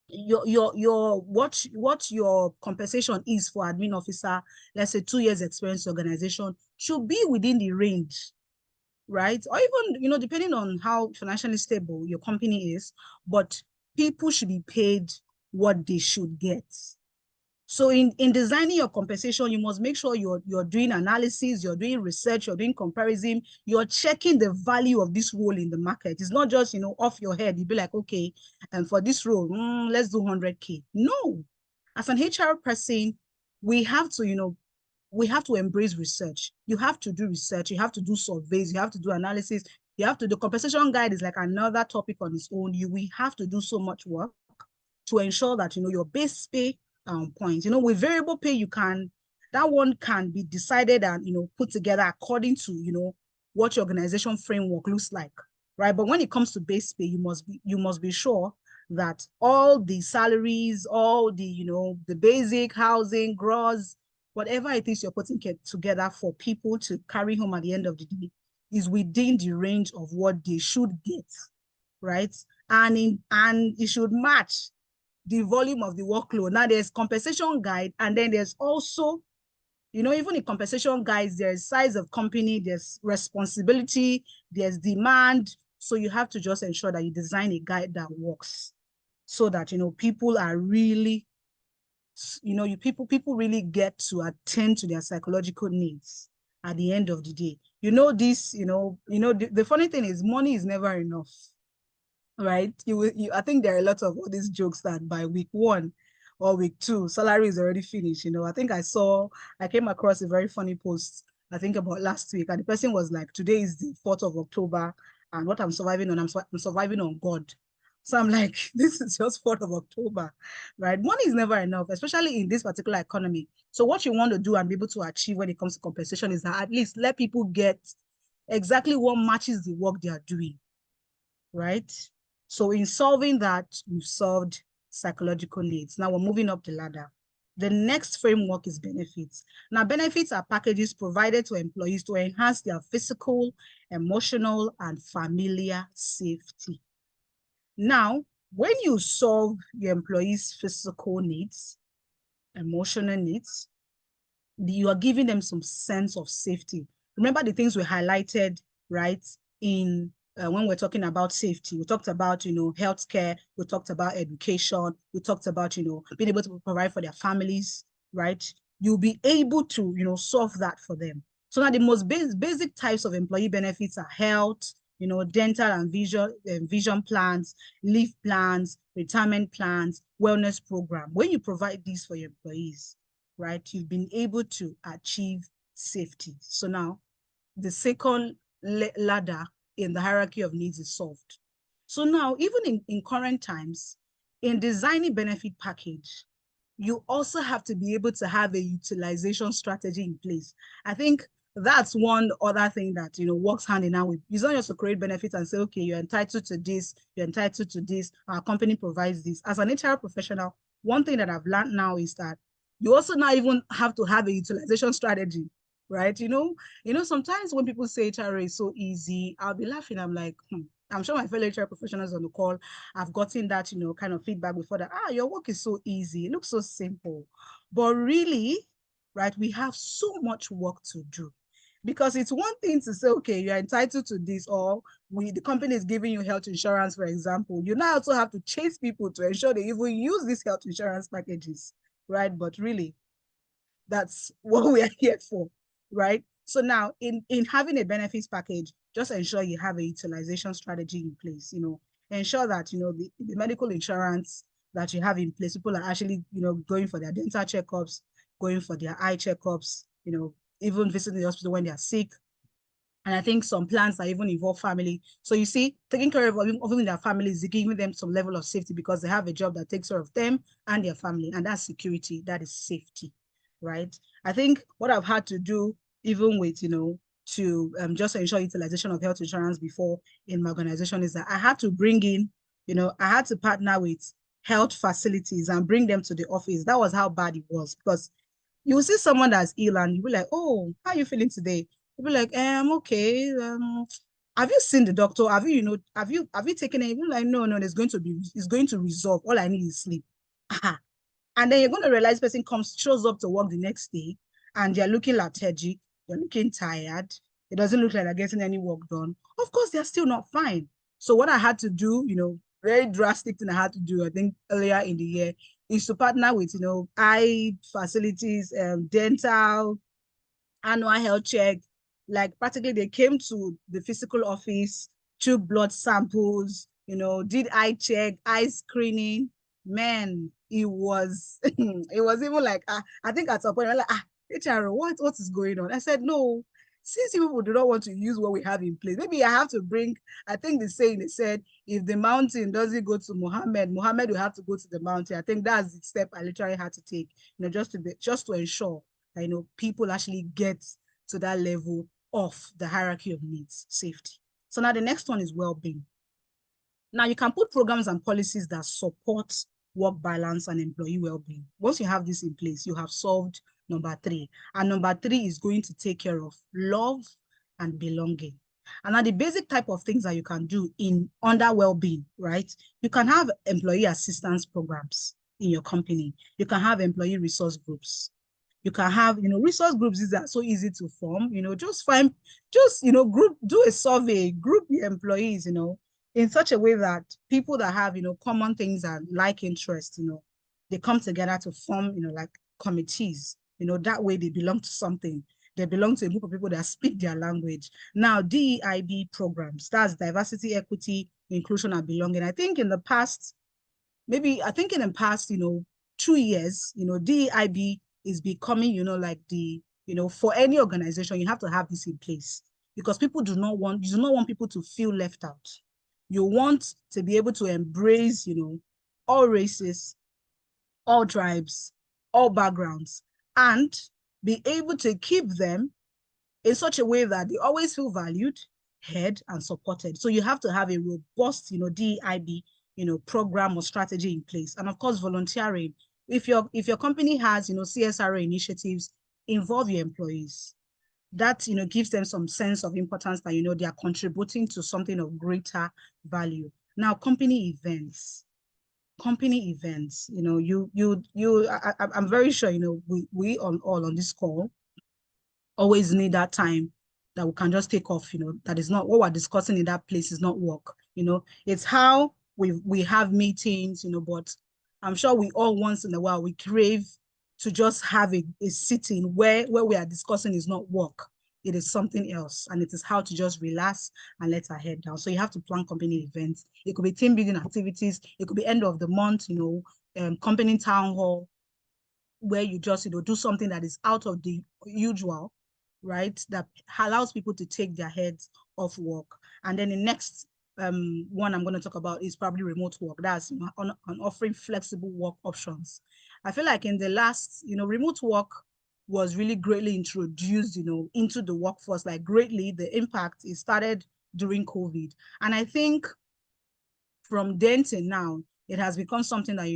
what your compensation is for admin officer, let's say 2 years experience organization, should be within the range, right? Or even, depending on how financially stable your company is, but people should be paid what they should get. So in designing your compensation, you must make sure you're doing analysis, you're doing research, you're doing comparison, you're checking the value of this role in the market. It's not just, off your head. You'd be like, okay, and for this role, let's do 100K. No, as an HR person, we have to embrace research. You have to do research. You have to do surveys. You have to do analysis. The compensation guide is like another topic on its own. We have to do so much work to ensure that, your base pay points, with variable pay, that one can be decided and, put together according to, what your organization framework looks like, right? But when it comes to base pay, you must be sure that all the salaries, all the, the basic housing, gross, whatever it is you're putting together for people to carry home at the end of the day is within the range of what they should get, right? And it should match the volume of the workload. Now there's compensation guide, and then there's also, even in compensation guides, there's size of company, there's responsibility, there's demand. So you have to just ensure that you design a guide that works so that, people are really, people really get to attend to their psychological needs at the end of the day. The funny thing is money is never enough. Right? I think there are a lot of all these jokes that by week 1 or week 2, salary is already finished. I think I came across a very funny post, I think about last week, and the person was like, today is the 4th of October, and what I'm surviving on, I'm surviving on God. So I'm like, this is just 4th of October, right? Money is never enough, especially in this particular economy. So what you want to do and be able to achieve when it comes to compensation is that at least let people get exactly what matches the work they are doing, right? So in solving that, we've solved psychological needs. Now we're moving up the ladder. The next framework is benefits. Now, benefits are packages provided to employees to enhance their physical, emotional, and familiar safety. Now, when you solve your employees' physical needs, emotional needs, you are giving them some sense of safety. Remember the things we highlighted, right? In when we're talking about safety, we talked about, healthcare, we talked about education, we talked about, being able to provide for their families, right? You'll be able to, solve that for them. So now the most basic types of employee benefits are health, dental and vision plans, leave plans, retirement plans, wellness program. When you provide these for your employees, right, you've been able to achieve safety. So now the second ladder in the hierarchy of needs is solved. So now, even in current times, in designing benefit package, you also have to be able to have a utilization strategy in place. I think that's one other thing that, works hand in hand with, it's not just to create benefits and say, okay, you're entitled to this, our company provides this. As an HR professional, one thing that I've learned now is that you also now even have to have a utilization strategy, right? Sometimes when people say HRA is so easy, I'll be laughing. I'm like, I'm sure my fellow HR professionals on the call have gotten that, kind of feedback before that, your work is so easy. It looks so simple. But really, right, we have so much work to do. Because it's one thing to say, okay, you're entitled to this, or the company is giving you health insurance, for example. You now also have to chase people to ensure they even use these health insurance packages, right? But really, that's what we are here for, right? So now in having a benefits package, just ensure you have a utilization strategy in place, ensure that, the medical insurance that you have in place, people are actually, going for their dental checkups, going for their eye checkups, even visiting the hospital when they are sick. And I think some plans that even involve family. So you see, taking care of even their families, giving them some level of safety because they have a job that takes care of them and their family. And that's security, that is safety, right? I think what I've had to do, even with, to just ensure utilization of health insurance before in my organization, is that I had to bring in, I had to partner with health facilities and bring them to the office. That was how bad it was, because you will see someone that's ill and you'll be like, oh, how are you feeling today? You'll be like, I'm okay. Have you seen the doctor? Have you taken it? You're like, no, it's going to resolve. All I need is sleep. And then you're going to realize person shows up to work the next day and they're looking lethargic, they're looking tired. It doesn't look like they're getting any work done. Of course, they're still not fine. So what I had to do, very drastic thing I had to do, I think earlier in the year, is to partner with, eye facilities, dental, annual health check. Like practically they came to the physical office, took blood samples, did eye check, eye screening. Man, it was it was even like I think at some point I'm like, HR, what is going on? I said, no, since you people do not want to use what we have in place, maybe I have to bring, I think the saying, they said, if the mountain doesn't go to Muhammad will have to go to the mountain. I think that's the step I literally had to take, just to ensure that, people actually get to that level of the hierarchy of needs, safety. So now the next one is well-being. Now you can put programs and policies that support work balance and employee well-being. Once you have this in place, you have solved number 3. And number 3 is going to take care of love and belonging. And now the basic type of things that you can do under well-being, right? You can have employee assistance programs in your company. You can have employee resource groups. You can have, resource groups. These are so easy to form, do a survey, group your employees, in such a way that people that have, common things and like interests, they come together to form, like committees, that way they belong to something. They belong to a group of people that speak their language. Now, DEIB programs, that's diversity, equity, inclusion, and belonging. I think in the past, 2 years, DEIB is becoming, like for any organization, you have to have this in place because you do not want people to feel left out. You want to be able to embrace, all races, all tribes, all backgrounds, and be able to keep them in such a way that they always feel valued, heard, and supported. So you have to have a robust, DEIB, program or strategy in place. And of course, volunteering. if your company has, CSR initiatives, involve your employees. That, gives them some sense of importance that, they are contributing to something of greater value. Now, company events, I'm very sure, we all on this call always need that time that we can just take off, that is not what we're discussing in that place is not work, it's how we have meetings, but I'm sure we all once in a while, we crave to just have a sitting where we are discussing is not work. It is something else, and it is how to just relax and let our head down. So you have to plan company events. It could be team building activities. It could be end of the month, company town hall, where you just, do something that is out of the usual, right? That allows people to take their heads off work. And then the next one I'm going to talk about is probably remote work. That's on offering flexible work options. I feel like in the last, remote work was really greatly introduced, into the workforce, like greatly. The impact, it started during COVID. And I think from then to now, it has become something that,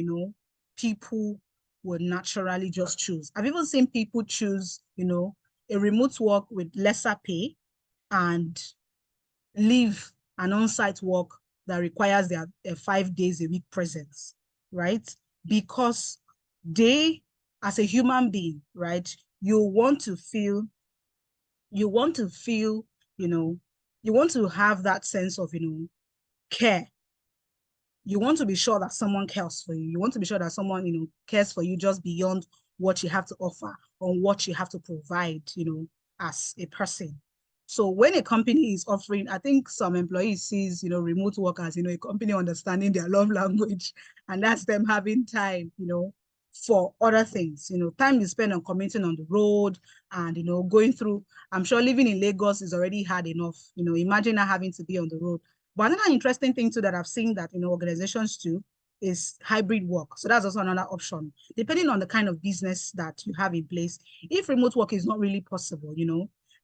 people would naturally just choose. I've even seen people choose, a remote work with lesser pay and leave an on-site work that requires their 5 days a week presence, right? Because they, as a human being, right, you want to have that sense of, care. You want to be sure that someone cares for you. You want to be sure that someone, cares for you just beyond what you have to offer or what you have to provide, as a person. So when a company is offering, I think some employees sees, remote workers, a company understanding their love language, and that's them having time, for other things, time you spend on commuting on the road and, going through, I'm sure living in Lagos is already hard enough, imagine not having to be on the road. But another interesting thing too that I've seen that, organizations do is hybrid work. So that's also another option, depending on the kind of business that you have in place. If remote work is not really possible,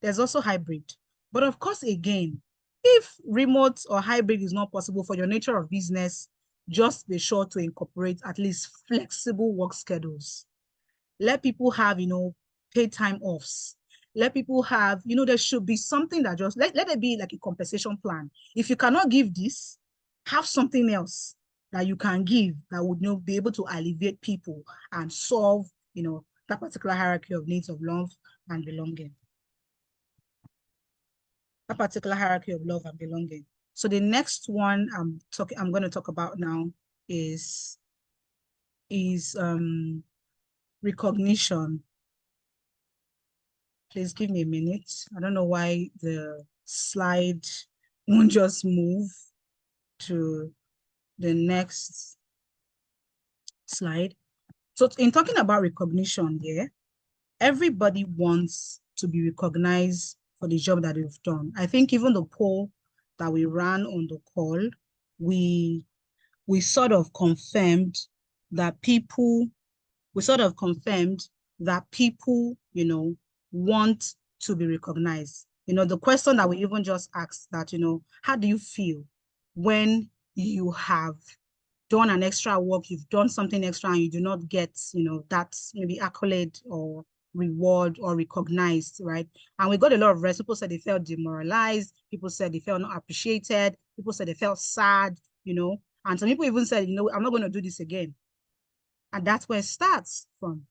there's also hybrid. But of course, again, if remote or hybrid is not possible for your nature of business, just be sure to incorporate at least flexible work schedules. Let people have, paid time offs. Let people have, there should be something that just, let it be like a compensation plan. If you cannot give this, have something else that you can give that would, be able to alleviate people and solve, that particular hierarchy of needs of love and belonging. A particular hierarchy of love and belonging. So the next one I'm going to talk about now is recognition. Please give me a minute. I don't know why the slide won't just move to the next slide. So in talking about recognition here, everybody wants to be recognized for the job that they've done. I think even the poll that we ran on the call, we sort of confirmed that people, want to be recognized. The question that we even just asked that, how do you feel when you have done an extra work, you've done something extra and you do not get, that maybe accolade or reward or recognized, right? And we got a lot of rest. People said they felt demoralized. People said they felt not appreciated. People said they felt sad, and some people even said, I'm not going to do this again. And that's where it starts from.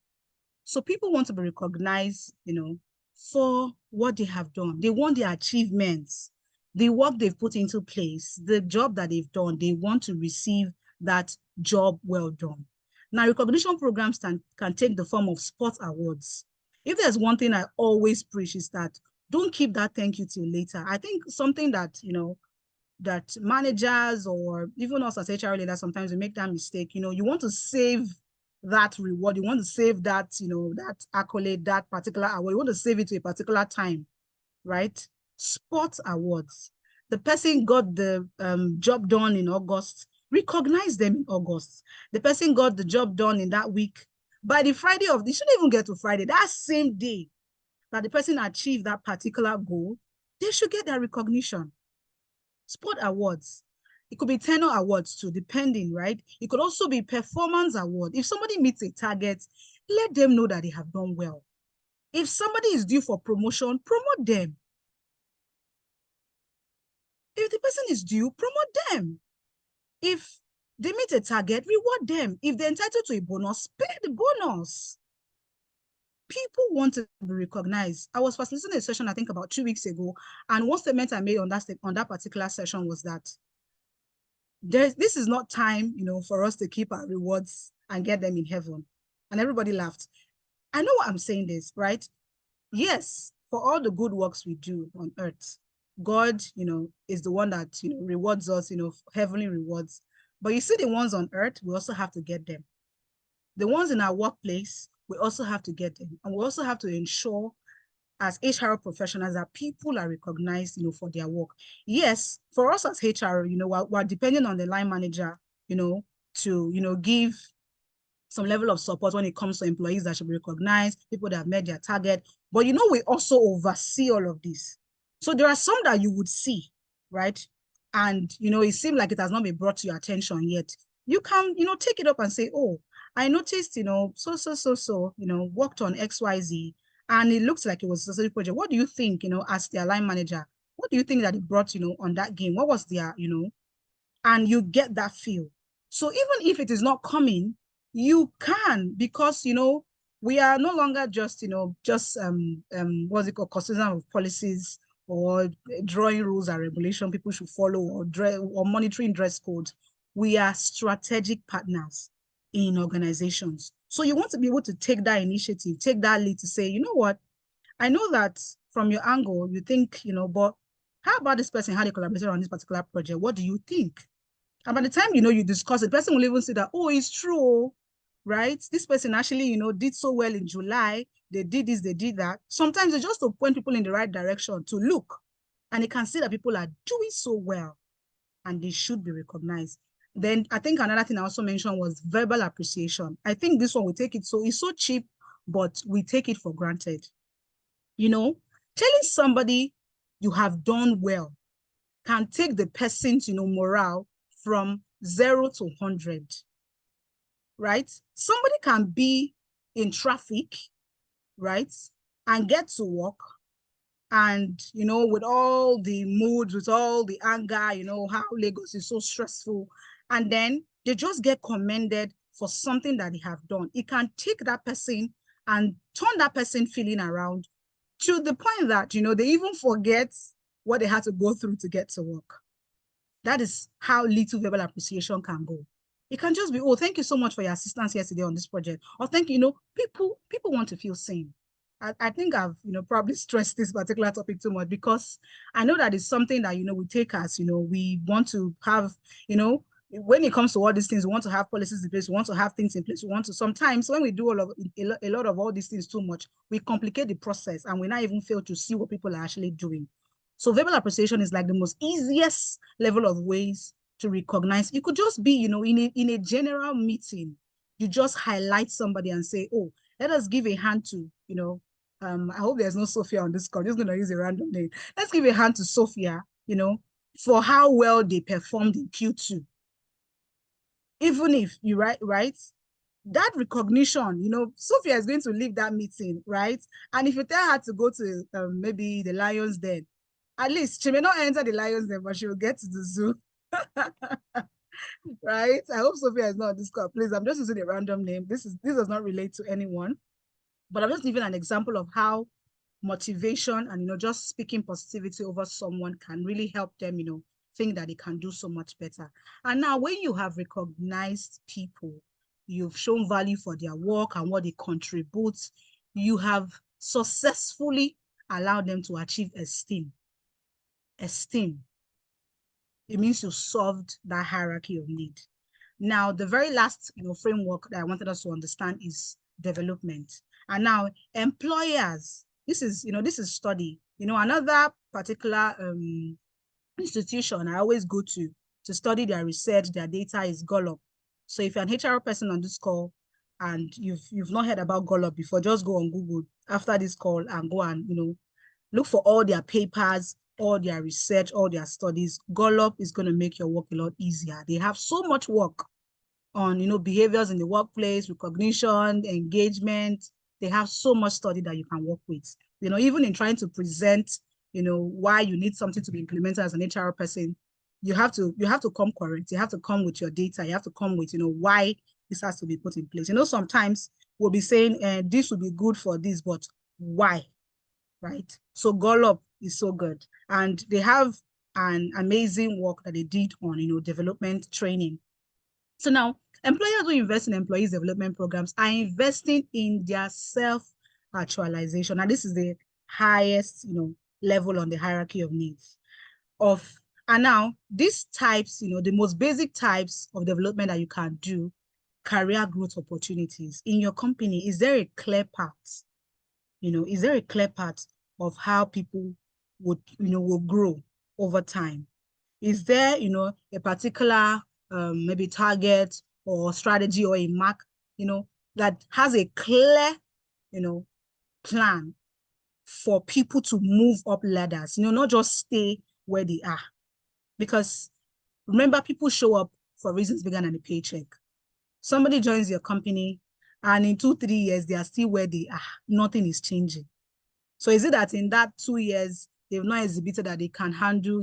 So people want to be recognized, for what they have done. They want their achievements, the work they've put into place, the job that they've done. They want to receive that job well done. Now, recognition programs can take the form of sports awards. If there's one thing I always preach is that don't keep that thank you till later. I think something that, that managers or even us as HR leaders, sometimes we make that mistake. You want to save that reward. You want to save that, that accolade, that particular award. You want to save it to a particular time, right? Sports awards. The person got the job done in August, recognize them in August. The person got the job done in that week. By the Friday of, they shouldn't even get to Friday, that same day that the person achieved that particular goal, they should get that recognition. Sport awards. It could be tenure awards too, depending, right? It could also be performance award. If somebody meets a target, let them know that they have done well. If somebody is due for promotion, promote them. If the person is due, promote them. If they meet a target, reward them. If they're entitled to a bonus, pay the bonus. People want to be recognized. I was facilitating a session, I think about 2 weeks ago, and one statement I made on that particular session was that this is not time, for us to keep our rewards and get them in heaven. And everybody laughed. I know what I'm saying this, right? Yes, for all the good works we do on earth, God, is the one that, rewards us, heavenly rewards. But you see the ones on earth, we also have to get them. The ones in our workplace, we also have to get them. And we also have to ensure as HR professionals that people are recognized, for their work. Yes, for us as HR, we're depending on the line manager, to, give some level of support when it comes to employees that should be recognized, people that have met their target. But, we also oversee all of this. So there are some that you would see, right? And, it seems like it has not been brought to your attention yet. You can, take it up and say, oh, I noticed, so, worked on XYZ, and it looks like it was a specific project. What do you think, as their line manager, what do you think that it brought, on that game? What was their, and you get that feel. So even if it is not coming, you can, because, we are no longer just, what's it called, constitution of policies or drawing rules and regulation people should follow or monitoring dress code. We are strategic partners in organizations. So you want to be able to take that initiative, take that lead to say, you know what, I know that from your angle, you think, but how about this person had a collaboration on this particular project? What do you think? And by the time, you discuss it, the person will even say that, oh, it's true, right? This person actually, did so well in July. They did this, they did that. Sometimes it's just to point people in the right direction to look. And they can see that people are doing so well and they should be recognized. Then I think another thing I also mentioned was verbal appreciation. I think this one, we take it, so it's so cheap, but we take it for granted. Telling somebody you have done well can take the person's, morale from 0 to 100, right? Somebody can be in traffic, right, and get to work, and, with all the moods, with all the anger, how Lagos is so stressful, and then they just get commended for something that they have done. It can take that person and turn that person feeling around to the point that, they even forget what they had to go through to get to work. That is how little verbal appreciation can go. It can just be, oh, thank you so much for your assistance yesterday on this project. Or thank you, people want to feel seen. I think I've, probably stressed this particular topic too much, because I know that it's something that, we take as, we want to have, when it comes to all these things, we want to have policies in place, we want to have things in place, we want to, sometimes when we do a lot of all these things too much, we complicate the process and we not even fail to see what people are actually doing. So verbal appreciation is like the most easiest level of ways to recognize. You could just be, in a general meeting, you just highlight somebody and say, oh, let us give a hand to, I hope there's no Sophia on this call. I'm just going to use a random name. Let's give a hand to Sophia, for how well they performed in Q2. Even if you right? That recognition, Sophia is going to leave that meeting, right? And if you tell her to go to maybe the Lions Den, at least she may not enter the Lions Den, but she will get to the zoo. Right? I hope Sophia is not on this call. Please, I'm just using a random name. This does not relate to anyone. But I'm just giving an example of how motivation and, just speaking positivity over someone can really help them, think that they can do so much better. And now when you have recognized people, you've shown value for their work and what they contribute, you have successfully allowed them to achieve esteem. Esteem. It means you solved that hierarchy of need. Now, the very last, framework that I wanted us to understand is development. And now employers, this is study. Another particular institution I always go to study their research, their data is Gallup. So if you're an HR person on this call and you've not heard about Gallup before, just go on Google after this call and go and, look for all their papers all their research, all their studies, Gallup is going to make your work a lot easier. They have so much work on, behaviors in the workplace, recognition, engagement. They have so much study that you can work with. Even in trying to present, why you need something to be implemented as an HR person, you have to come correct. You have to come with your data. You have to come with, why this has to be put in place. Sometimes we'll be saying, this would be good for this, but why? Right? So Gallup is so good. And they have an amazing work that they did on, development training. So now, employers who invest in employees development programs are investing in their self-actualization. And this is the highest, level on the hierarchy of needs. And now, these types, the most basic types of development that you can do, career growth opportunities in your company. Is there a clear path? Is there a clear path of how people will grow over time? Is there, a particular maybe target or strategy or a mark, that has a clear, plan for people to move up ladders, not just stay where they are? Because remember, people show up for reasons bigger than a paycheck. Somebody joins your company and in 2-3 years, they are still where they are. Nothing is changing. So is it that in that 2 years, they've not exhibited that they can handle,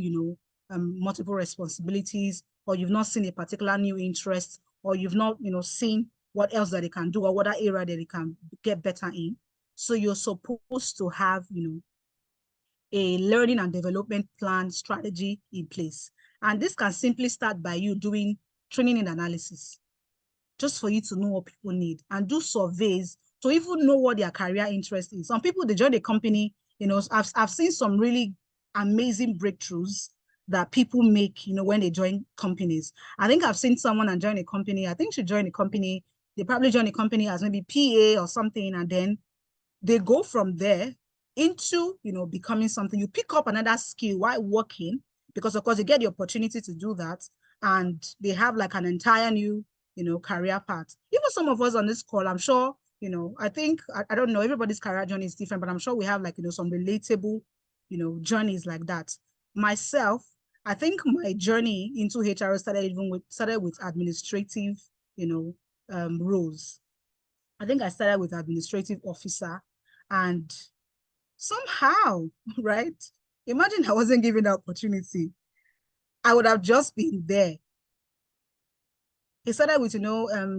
multiple responsibilities, or you've not seen a particular new interest, or you've not, seen what else that they can do or what area that they can get better in? So you're supposed to have, a learning and development plan strategy in place. And this can simply start by you doing training and analysis, just for you to know what people need, and do surveys to even know what their career interest is. Some people, they join the company, I've seen some really amazing breakthroughs that people make, when they join companies. I think I've seen someone and join a company. I think she joined a company. They probably joined a company as maybe PA or something, and then they go from there into, becoming something. You pick up another skill while working, because of course you get the opportunity to do that, and they have like an entire new, career path. Even some of us on this call, I'm sure, I think, I don't know, everybody's career journey is different, but I'm sure we have like, some relatable, journeys like that. Myself, I think my journey into HR started with administrative, roles. I think I started with administrative officer, and somehow, right? Imagine I wasn't given the opportunity. I would have just been there. It started with,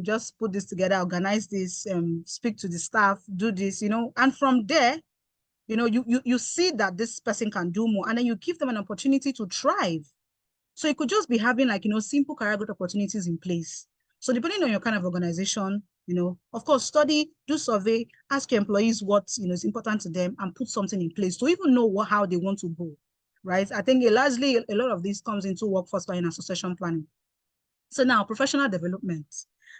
just put this together, organize this, speak to the staff, do this, and from there, you see that this person can do more, and then you give them an opportunity to thrive. So it could just be having like, simple career growth opportunities in place. So depending on your kind of organization, of course, study, do survey, ask your employees what, is important to them, and put something in place to even know how they want to go, right? I think largely a lot of this comes into workforce planning and succession planning. So now, professional development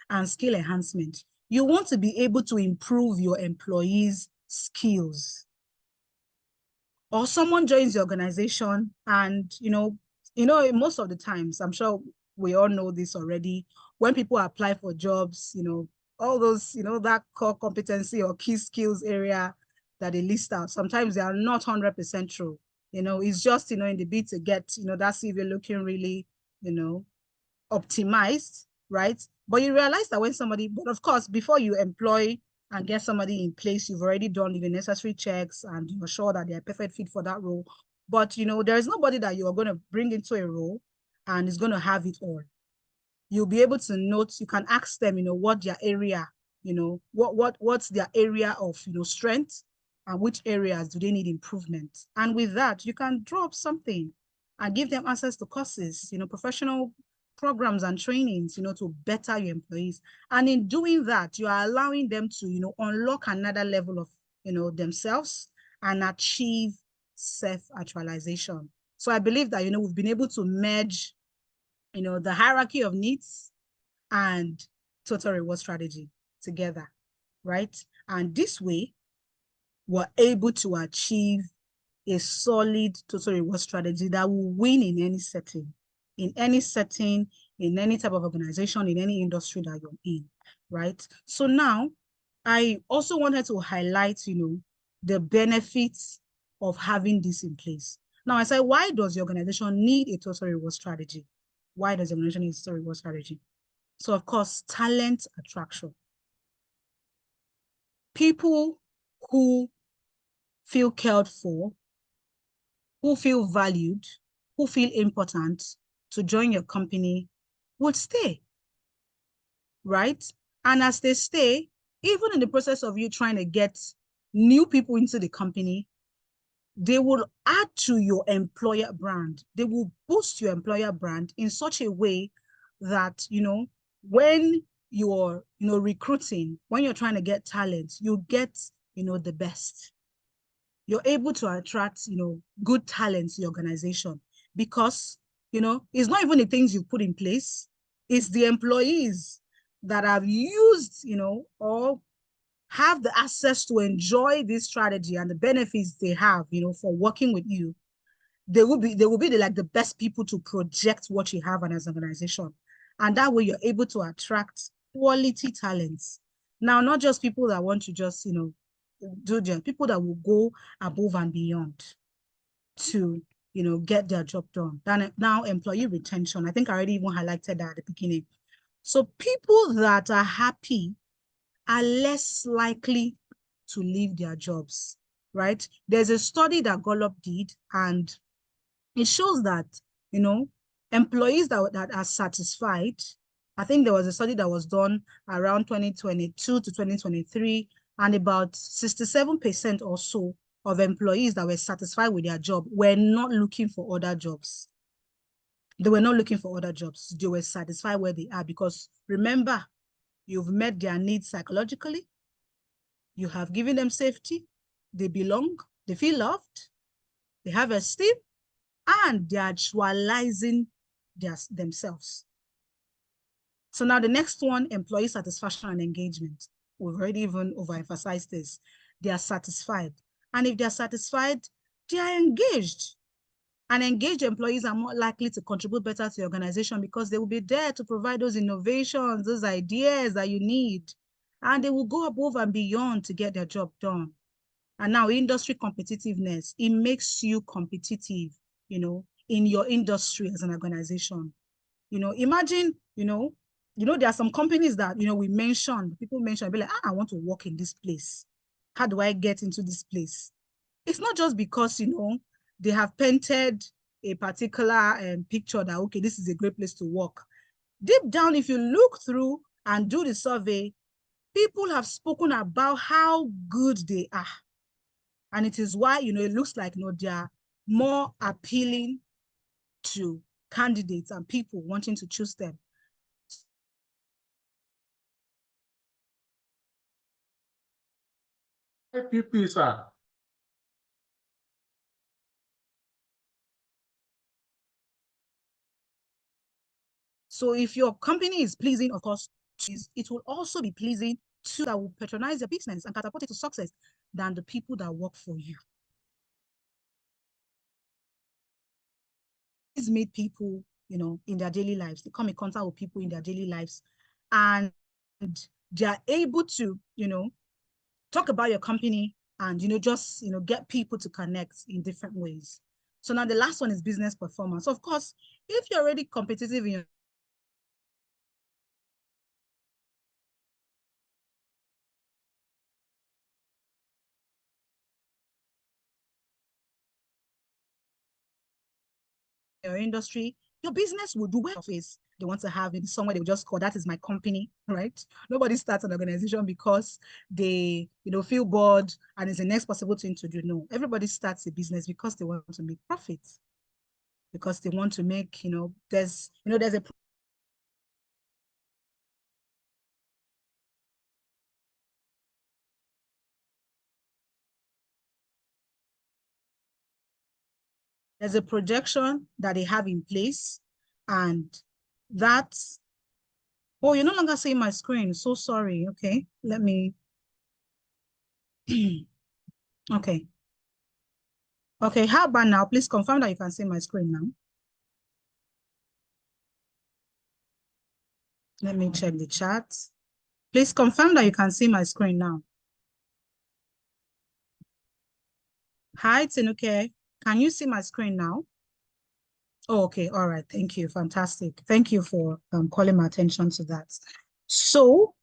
and skill enhancement. You want to be able to improve your employees' skills. Or someone joins the organization and, most of the times, I'm sure we all know this already, when people apply for jobs, all those, that core competency or key skills area that they list out, sometimes they are not 100% true. It's just, in the bid to get, that CV looking really, optimized, right? But you realize that but of course, before you employ and get somebody in place, you've already done the necessary checks and you're sure that they're a perfect fit for that role. But, there is nobody that you're going to bring into a role and is going to have it all. You'll be able to note, you can ask them, what their area, what's their area of, strength, and which areas do they need improvement. And with that, you can draw up something and give them access to courses, professional programs and trainings, to better your employees. And in doing that, you are allowing them to, unlock another level of, themselves and achieve self-actualization. So I believe that, we've been able to merge, the hierarchy of needs and total reward strategy together, right? And this way, we're able to achieve a solid total reward strategy that will win in any setting, in any type of organization, in any industry that you're in, right? So now, I also wanted to highlight, the benefits of having this in place. Now I say, why does the organization need a total reward strategy? Why does the organization need a total reward strategy? So of course, talent attraction. People who feel cared for, who feel valued, who feel important to join your company would stay, right? And as they stay, even in the process of you trying to get new people into the company, they will add to your employer brand. They will boost your employer brand in such a way that, when you're, recruiting, when you're trying to get talent, you get, the best. You're able to attract, good talent to your organization because, it's not even the things you put in place, it's the employees that have used, or have the access to enjoy this strategy and the benefits they have, for working with you. They will be the best people to project what you have as an organization. And that way you're able to attract quality talents. Now, not just people that want to just, do their, people that will go above and beyond to, get their job done. Then now employee retention, I think I already even highlighted that at the beginning. So people that are happy are less likely to leave their jobs, right? There's a study that Gallup did, and it shows that, employees that are satisfied, I think there was a study that was done around 2022 to 2023, and about 67% or so of employees that were satisfied with their job were not looking for other jobs. They were not looking for other jobs. They were satisfied where they are because remember, you've met their needs psychologically. You have given them safety. They belong. They feel loved. They have esteem. And they're actualizing themselves. So now the next one, employee satisfaction and engagement. We've already even overemphasized this. They are satisfied. And if they're satisfied, they are engaged. And engaged employees are more likely to contribute better to the organization because they will be there to provide those innovations, those ideas that you need. And they will go above and beyond to get their job done. And now industry competitiveness, it makes you competitive, in your industry as an organization. Imagine, there are some companies that, we mentioned, people mentioned, be like, I want to work in this place. How do I get into this place? It's not just because, they have painted a particular picture that, okay, this is a great place to work. Deep down, if you look through and do the survey, people have spoken about how good they are. And it is why, it looks like, they are more appealing to candidates and people wanting to choose them. PP, sir. So if your company is pleasing, of course, it will also be pleasing to that will patronize your business and catapult it to success than the people that work for you. Please meet people, in their daily lives. They come in contact with people in their daily lives, and they are able to, talk about your company and, just, get people to connect in different ways. So now the last one is business performance. Of course, if you're already competitive in your industry, your business will do well. They want to have in somewhere they will just call that is my company, right? Nobody starts an organization because they, feel bored and it's the next possible thing to do. No, everybody starts a business because they want to make profits, because they want to make, there's a projection that they have in place, and that's, oh, you're no longer seeing my screen. So sorry. Okay, let me. Okay. Okay, how about now? Please confirm that you can see my screen now. Let me check the chat. Please confirm that you can see my screen now. Hi, Tinuke. Can you see my screen now? Oh, okay. All right. Thank you. Fantastic. Thank you for calling my attention to that. So,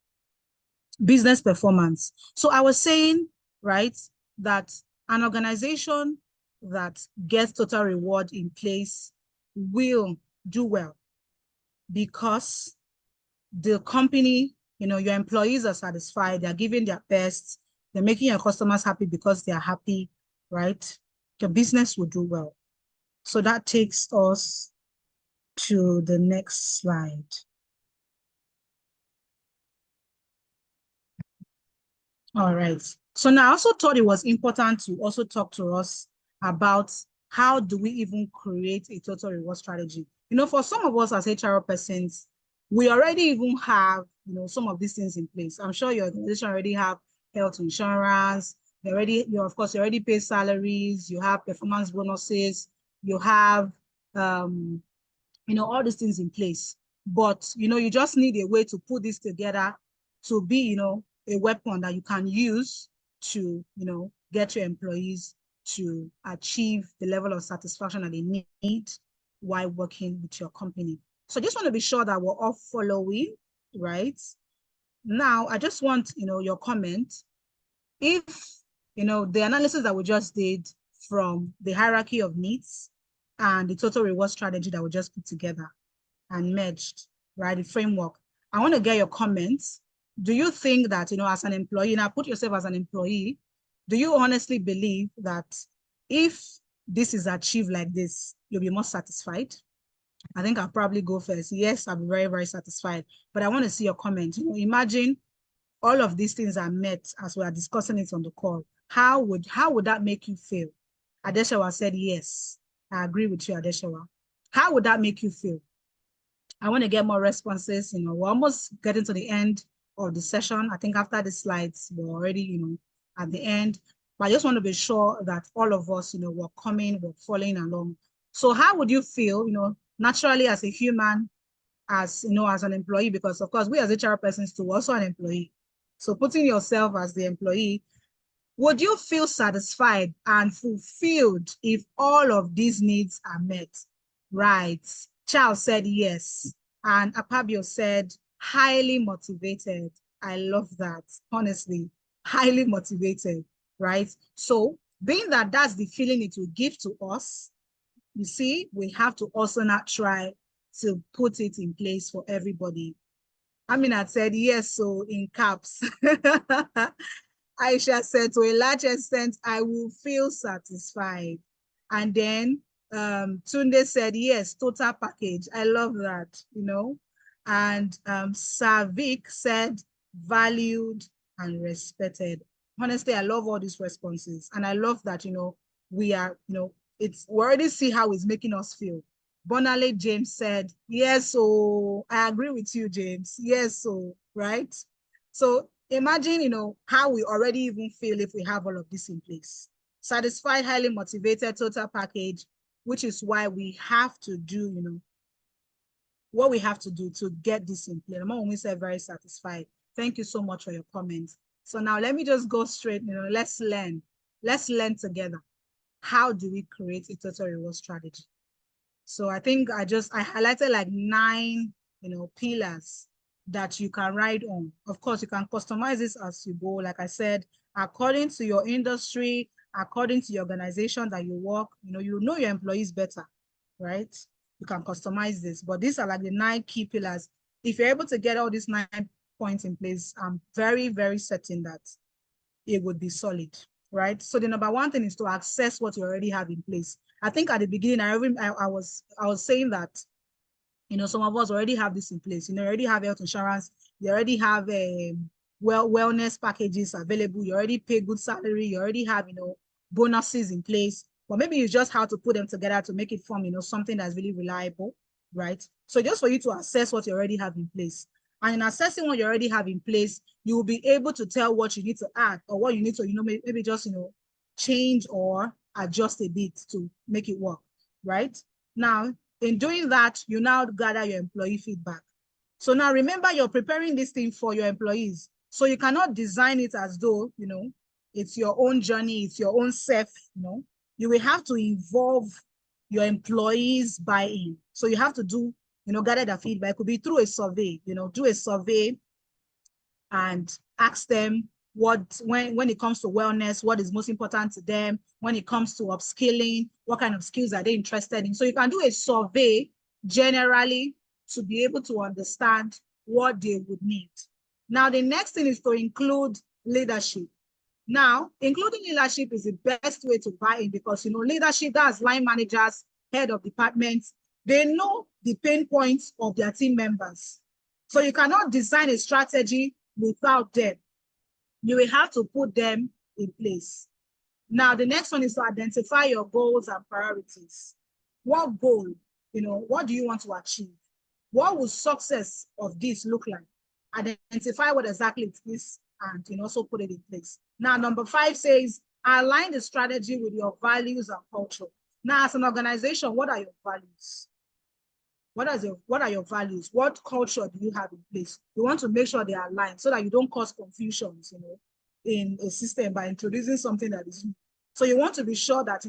business performance. So I was saying, right, that an organization that gets total reward in place will do well because the company, your employees are satisfied, they're giving their best, they're making your customers happy because they're happy, right? Your business will do well. So that takes us to the next slide. All right. So now I also thought it was important to also talk to us about how do we even create a total reward strategy. For some of us as HR persons, we already even have, some of these things in place. I'm sure your organization already have health insurance. Of course, you already pay salaries. You have performance bonuses. You have, all these things in place. But, you just need a way to put this together to be, a weapon that you can use to, get your employees to achieve the level of satisfaction that they need while working with your company. So I just want to be sure that we're all following, right? Now, I just want, your comment. If, the analysis that we just did from the hierarchy of needs and the total reward strategy that we just put together and merged, right, the framework, I want to get your comments. Do you think that, as an employee, now put yourself as an employee, do you honestly believe that if this is achieved like this, you'll be more satisfied? I think I'll probably go first. Yes, I'll be very, very satisfied. But I want to see your comment. Imagine all of these things are met as we are discussing it on the call. How would that make you feel? Adeshawa said yes. I agree with you, Adeshawa. How would that make you feel? I want to get more responses. We're almost getting to the end of the session. I think after the slides, we're already, at the end. But I just want to be sure that all of us, we're following along. So how would you feel, naturally as a human, as an employee, because of course we as HR persons too, also an employee. So putting yourself as the employee, would you feel satisfied and fulfilled if all of these needs are met? Right. Charles said yes. And Apabio said highly motivated. I love that. Honestly, highly motivated. Right. So being that that's the feeling it will give to us, you see, we have to also not try to put it in place for everybody. Aminat said yes, so in caps. Aisha said, to a large extent, I will feel satisfied. And then Tunde said, yes, total package. I love that, And Savik said, valued and respected. Honestly, I love all these responses. And I love that, we are, we already see how it's making us feel. Bonale James said, yes, so I agree with you, James. Yes, so, right? So imagine, how we already even feel if we have all of this in place. Satisfied, highly motivated, total package, which is why we have to do, what we have to do to get this in place. When we say very satisfied. Thank you so much for your comments. So now let me just go straight, let's learn. Let's learn together. How do we create a total reward strategy? So I think I highlighted like 9, pillars that you can ride on. Of course, you can customize this as you go. Like I said, according to your industry, according to your organization that you work, you know your employees better, right? You can customize this, but these are like the 9 key pillars. If you're able to get all these 9 points in place, I'm very, very certain that it would be solid, right? So the number 1 thing is to access what you already have in place. I think at the beginning, I was saying that, some of us already have this in place. You already have health insurance. You already have wellness packages available. You already pay good salary. You already have, bonuses in place. But maybe it's just how to put them together to make it form, something that's really reliable, right? So just for you to assess what you already have in place. And in assessing what you already have in place, you will be able to tell what you need to add or what you need to, maybe just, change or adjust a bit to make it work, right? Now, in doing that, you now gather your employee feedback. So now remember, you're preparing this thing for your employees. So you cannot design it as though, it's your own journey, it's your own self, you will have to involve your employees buy-in. So you have to do, gather their feedback. It could be through a survey, do a survey and ask them when it comes to wellness, what is most important to them. When it comes to upskilling, what kind of skills are they interested in? So you can do a survey generally to be able to understand what they would need. Now, the next thing is to include leadership. Now, including leadership is the best way to buy in because, leadership, that's line managers, head of departments, they know the pain points of their team members. So you cannot design a strategy without them. You will have to put them in place. Now, the next one is to identify your goals and priorities. What goal, what do you want to achieve? What will success of this look like? Identify what exactly it is and also put it in place. Now, number 5 says, align the strategy with your values and culture. Now, as an organization, what are your values? What are your values? What culture do you have in place? You want to make sure they are aligned so that you don't cause confusions, in a system by introducing something that is new. So you want to be sure that,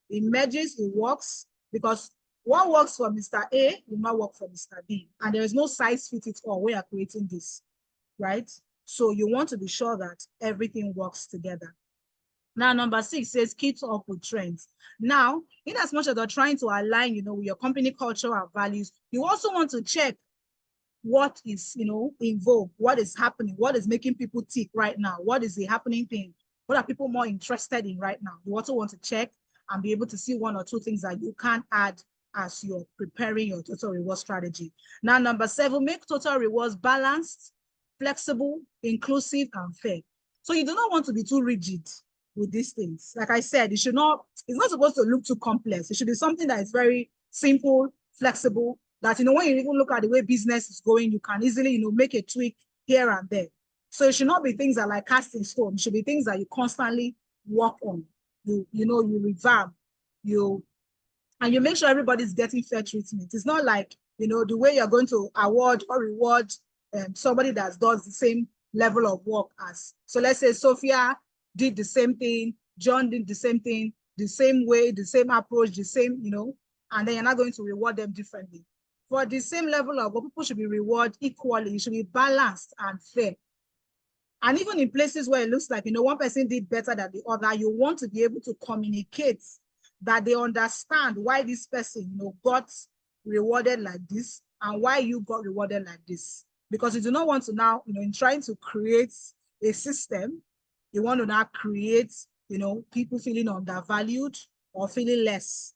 it merges, it works, because what works for Mr. A will not work for Mr. B. And there is no size fit it all. We are creating this, right? So you want to be sure that everything works together. Now, number 6 says keep up with trends. Now, in as much as you're trying to align, with your company culture and values, you also want to check what is, in vogue, what is happening, what is making people tick right now, what is the happening thing, what are people more interested in right now. You also want to check and be able to see 1 or 2 things that you can add as you're preparing your total reward strategy. Now, number 7, make total rewards balanced, flexible, inclusive, and fair. So you do not want to be too rigid with these things. Like I said, it's not supposed to look too complex. It should be something that is very simple, flexible, that, when you even look at the way business is going, you can easily, make a tweak here and there. So it should not be things that are like cast in stone. It should be things that you constantly work on. You revamp, and you make sure everybody's getting fair treatment. It's not like, the way you're going to award or reward somebody that does the same level of work as. So let's say Sophia did the same thing, John did the same thing, the same way, the same approach, the same, and then you're not going to reward them differently. For the same level of work, people should be rewarded equally. It should be balanced and fair. And even in places where it looks like, one person did better than the other, you want to be able to communicate that they understand why this person, got rewarded like this and why you got rewarded like this. Because you do not want to now, in trying to create a system, you want to now create, people feeling undervalued or feeling less,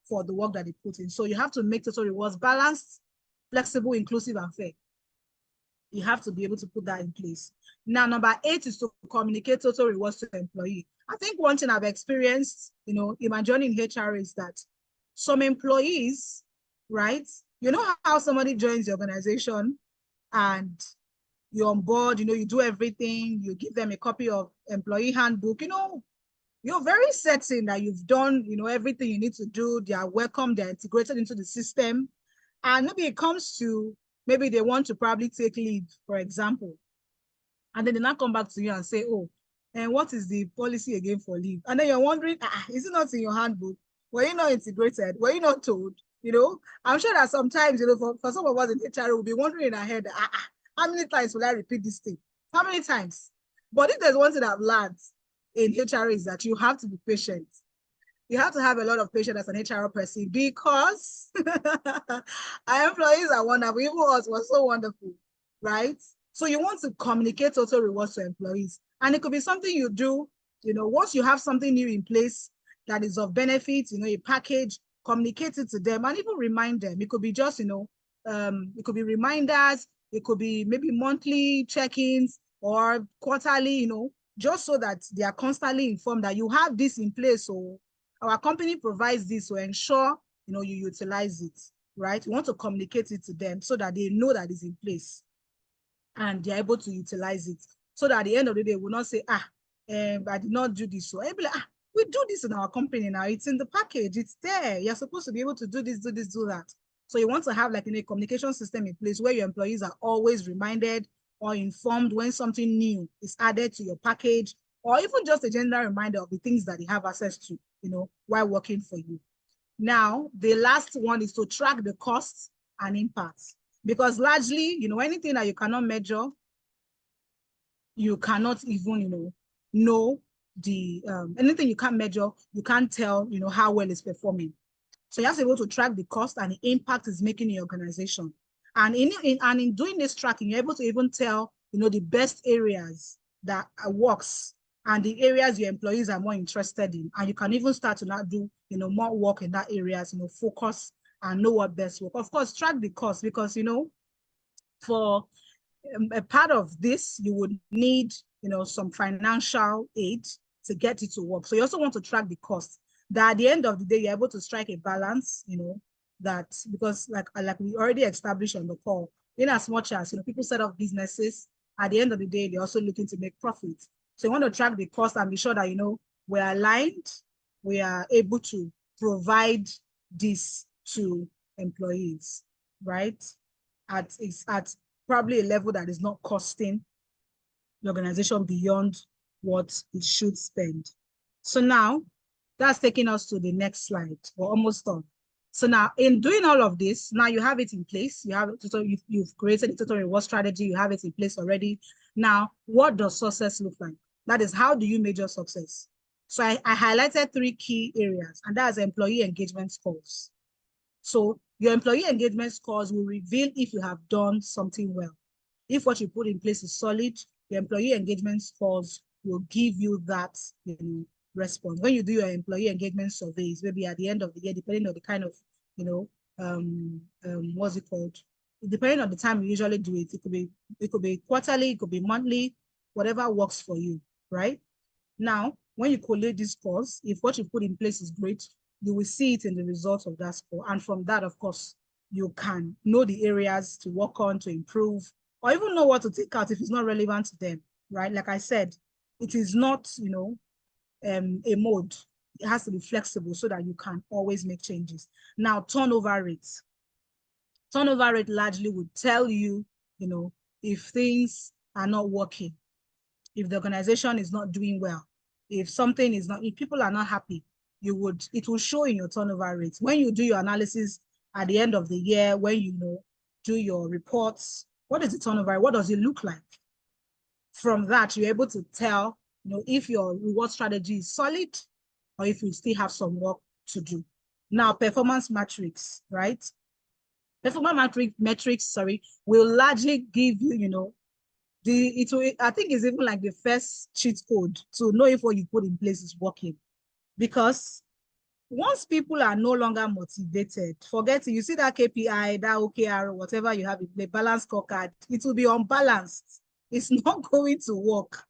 for the work that they put in. So you have to make total rewards balanced, flexible, inclusive, and fair. You have to be able to put that in place. Now, number 8 is to communicate total rewards to the employee. I think one thing I've experienced, in my journey in HR is that some employees, right? You know how somebody joins the organization and you're on board, you do everything, you give them a copy of employee handbook, you're very certain that you've done, everything you need to do. They are welcome, they're integrated into the system. And maybe it comes to, maybe they want to probably take leave, for example. And then they now come back to you and say, oh, and what is the policy again for leave? And then you're wondering, is it not in your handbook? Were you not integrated? Were you not told? I'm sure that sometimes, for some of us in HR, we'll be wondering in our head, how many times will I repeat this thing? How many times? But if there's one thing I've learned in HR is that you have to be patient. You have to have a lot of patience as an HR person because our employees are wonderful. Even us were so wonderful, right? So you want to communicate total rewards to employees. And it could be something you do, once you have something new in place that is of benefit, a package, communicate it to them and even remind them. It could be just, it could be reminders. It could be maybe monthly check-ins or quarterly, just so that they are constantly informed that you have this in place. So our company provides this to ensure, you utilize it, right? You want to communicate it to them so that they know that it's in place and they're able to utilize it. So that at the end of the day, we'll not say, I did not do this. So I'll be like, we do this in our company now. It's in the package. It's there. You're supposed to be able to do this, do this, do that. So you want to have like a communication system in place where your employees are always reminded or informed when something new is added to your package or even just a general reminder of the things that they have access to, while working for you. Now, the last one is to track the costs and impacts, because largely, anything that you cannot measure, you cannot even, know the, anything you can't measure, you can't tell, how well it's performing. So you have to be able to track the cost and the impact it's making in your organization. And in doing this tracking, you're able to even tell, the best areas that works and the areas your employees are more interested in. And you can even start to now do, more work in that areas, focus and know what best work. Of course, track the cost, because, for a part of this, you would need, some financial aid to get it to work. So you also want to track the cost, that at the end of the day, you're able to strike a balance, that, because like we already established on the call, in as much as, people set up businesses, at the end of the day, they're also looking to make profits. So you want to track the cost and be sure that, we're aligned, we are able to provide this to employees, right? At probably a level that is not costing the organization beyond what it should spend. So now, that's taking us to the next slide. We're almost done. So now, in doing all of this, now you have it in place. You've created a total reward strategy. You have it in place already. Now, what does success look like? That is, how do you measure success? So I highlighted 3 key areas, and that's employee engagement scores. So your employee engagement scores will reveal if you have done something well. If what you put in place is solid, your employee engagement scores will give you that, response. When you do your employee engagement surveys, maybe at the end of the year, depending on the kind of, what's it called? Depending on the time you usually do it, it could be quarterly, it could be monthly, whatever works for you, right? Now, when you collate these scores, if what you put in place is great, you will see it in the results of that score. And from that, of course, you can know the areas to work on, to improve, or even know what to take out if it's not relevant to them, right? Like I said, it is not, a mode. It has to be flexible so that you can always make changes. Now, turnover rates. Turnover rate largely would tell you, if things are not working, if the organization is not doing well, if people are not happy, it will show in your turnover rates. When you do your analysis at the end of the year, when you do your reports, what is the turnover? What does it look like? From that, you're able to tell, if your reward strategy is solid or if you still have some work to do. Now, performance metrics, right? Performance metrics, will largely give you, I think it's even like the first cheat code to know if what you put in place is working. Because once people are no longer motivated, forget it, you see that KPI, that OKR, whatever you have in the balance scorecard, it will be unbalanced. It's not going to work.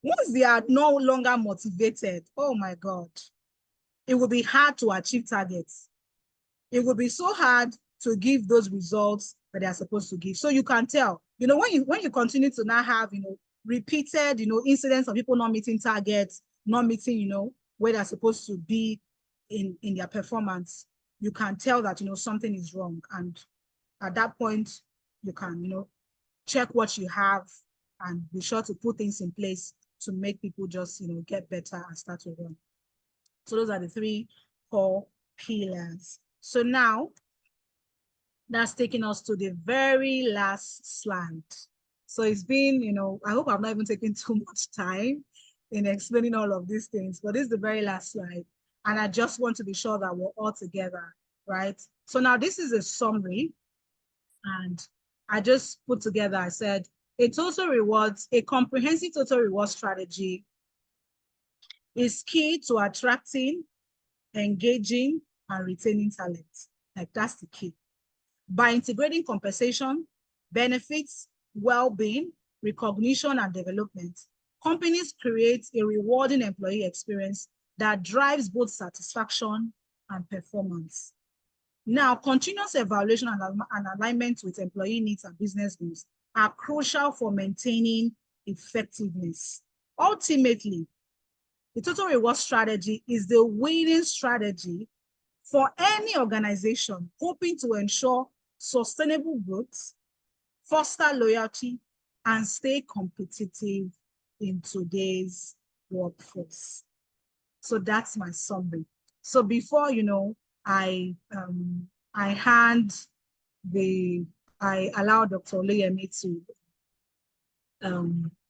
Once they are no longer motivated, oh my God, it will be hard to achieve targets. It will be so hard to give those results that they are supposed to give. So you can tell, when you continue to now have, repeated, incidents of people not meeting targets, not meeting, where they're supposed to be in their performance, you can tell that, something is wrong. And at that point, you can, check what you have and be sure to put things in place to make people just, get better and start to run. So those are the 3 core pillars. So now, that's taking us to the very last slide. So it's been, I hope I'm not even taking too much time in explaining all of these things, but this is the very last slide. And I just want to be sure that we're all together, right? So now this is a summary. And I just put together, I said, a comprehensive total reward strategy is key to attracting, engaging, and retaining talent. Like, that's the key. By integrating compensation, benefits, well-being, recognition, and development, companies create a rewarding employee experience that drives both satisfaction and performance. Now, continuous evaluation and alignment with employee needs and business goals are crucial for maintaining effectiveness. Ultimately, the total reward strategy is the winning strategy for any organization hoping to ensure sustainable growth, foster loyalty, and stay competitive in today's workforce. So that's my summary. So before, I allow Dr. Oluyemi to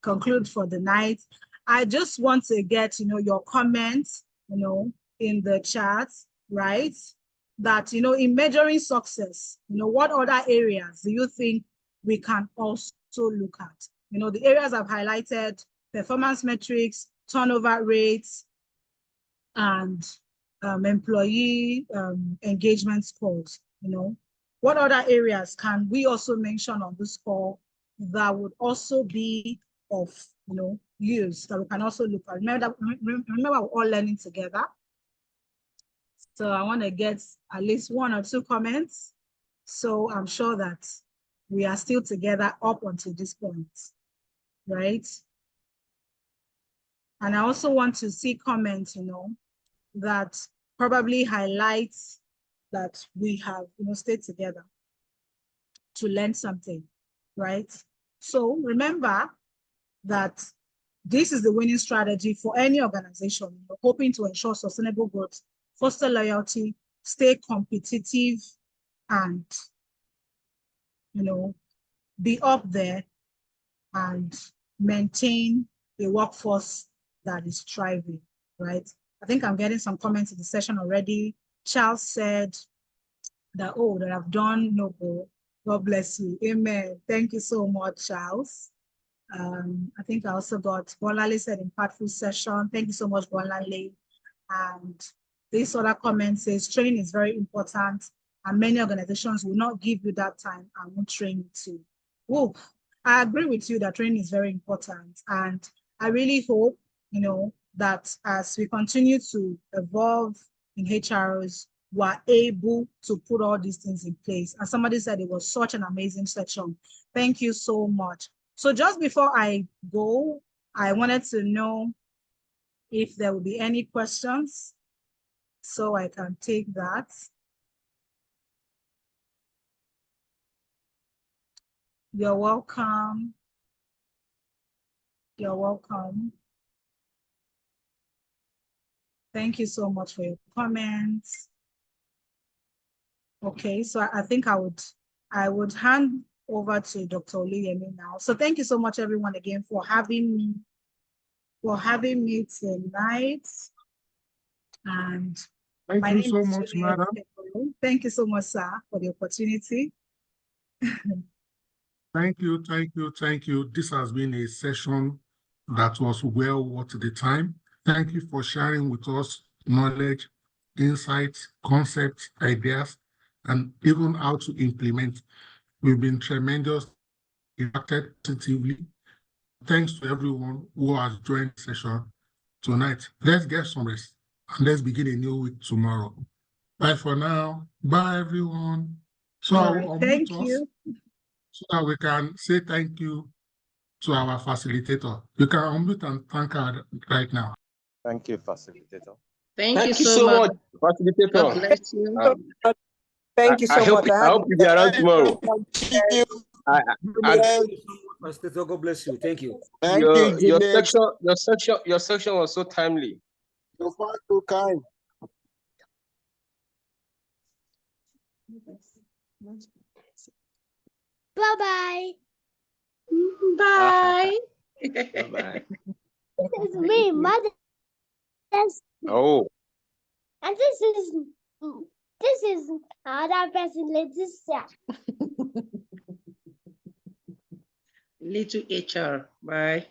conclude for the night. I just want to get, your comments, in the chat, right? That, in measuring success, what other areas do you think we can also look at? The areas I've highlighted: performance metrics, turnover rates, and employee engagement scores. What other areas can we also mention on this call that would also be of use, that we can also look at? Remember, we're all learning together. So I want to get at least 1 or 2 comments. So I'm sure that we are still together up until this point, right? And I also want to see comments, that probably highlights that we have, stayed together to learn something, right? So remember that this is the winning strategy for any organization, hoping to ensure sustainable growth, foster loyalty, stay competitive, and, be up there and maintain a workforce that is thriving, right? I think I'm getting some comments in the session already. Charles said that, that I've done noble. God bless you. Amen. Thank you so much, Charles. I think I also got Bolale said impactful session. Thank you so much, Bolale. And this other comment says training is very important, and many organizations will not give you that time and won't train you too. Whoa. I agree with you that training is very important, and I really hope, that as we continue to evolve in HRs, we're able to put all these things in place. And somebody said it was such an amazing session. Thank you so much. So just before I go, I wanted to know if there will be any questions, so I can take that. You're welcome. You're welcome. Thank you so much for your comments. Okay, so I think I would hand over to Dr. Oluyemi now. So thank you so much, everyone, again for having me tonight. And Thank you so much, madam. Thank you so much, sir, for the opportunity. Thank you, thank you, thank you. This has been a session that was well worth the time. Thank you for sharing with us knowledge, insights, concepts, ideas, and even how to implement. We've been tremendous, impacted positively. Thanks to everyone who has joined the session tonight. Let's get some rest and let's begin a new week tomorrow. Bye for now. Bye, everyone. So Right, thank you. So that we can say thank you to our facilitator. You can unmute and thank her right now. Thank you, facilitator. Thank you so much, facilitator. God bless you. Thank you so much. I hope you'll be around tomorrow. Facilitator, God bless you. Thank you. Your section was so timely. You're far too kind. Bye-bye. Bye. Bye-bye. This is me, mother. Oh. And this is another person, Leticia. Little HR. Bye.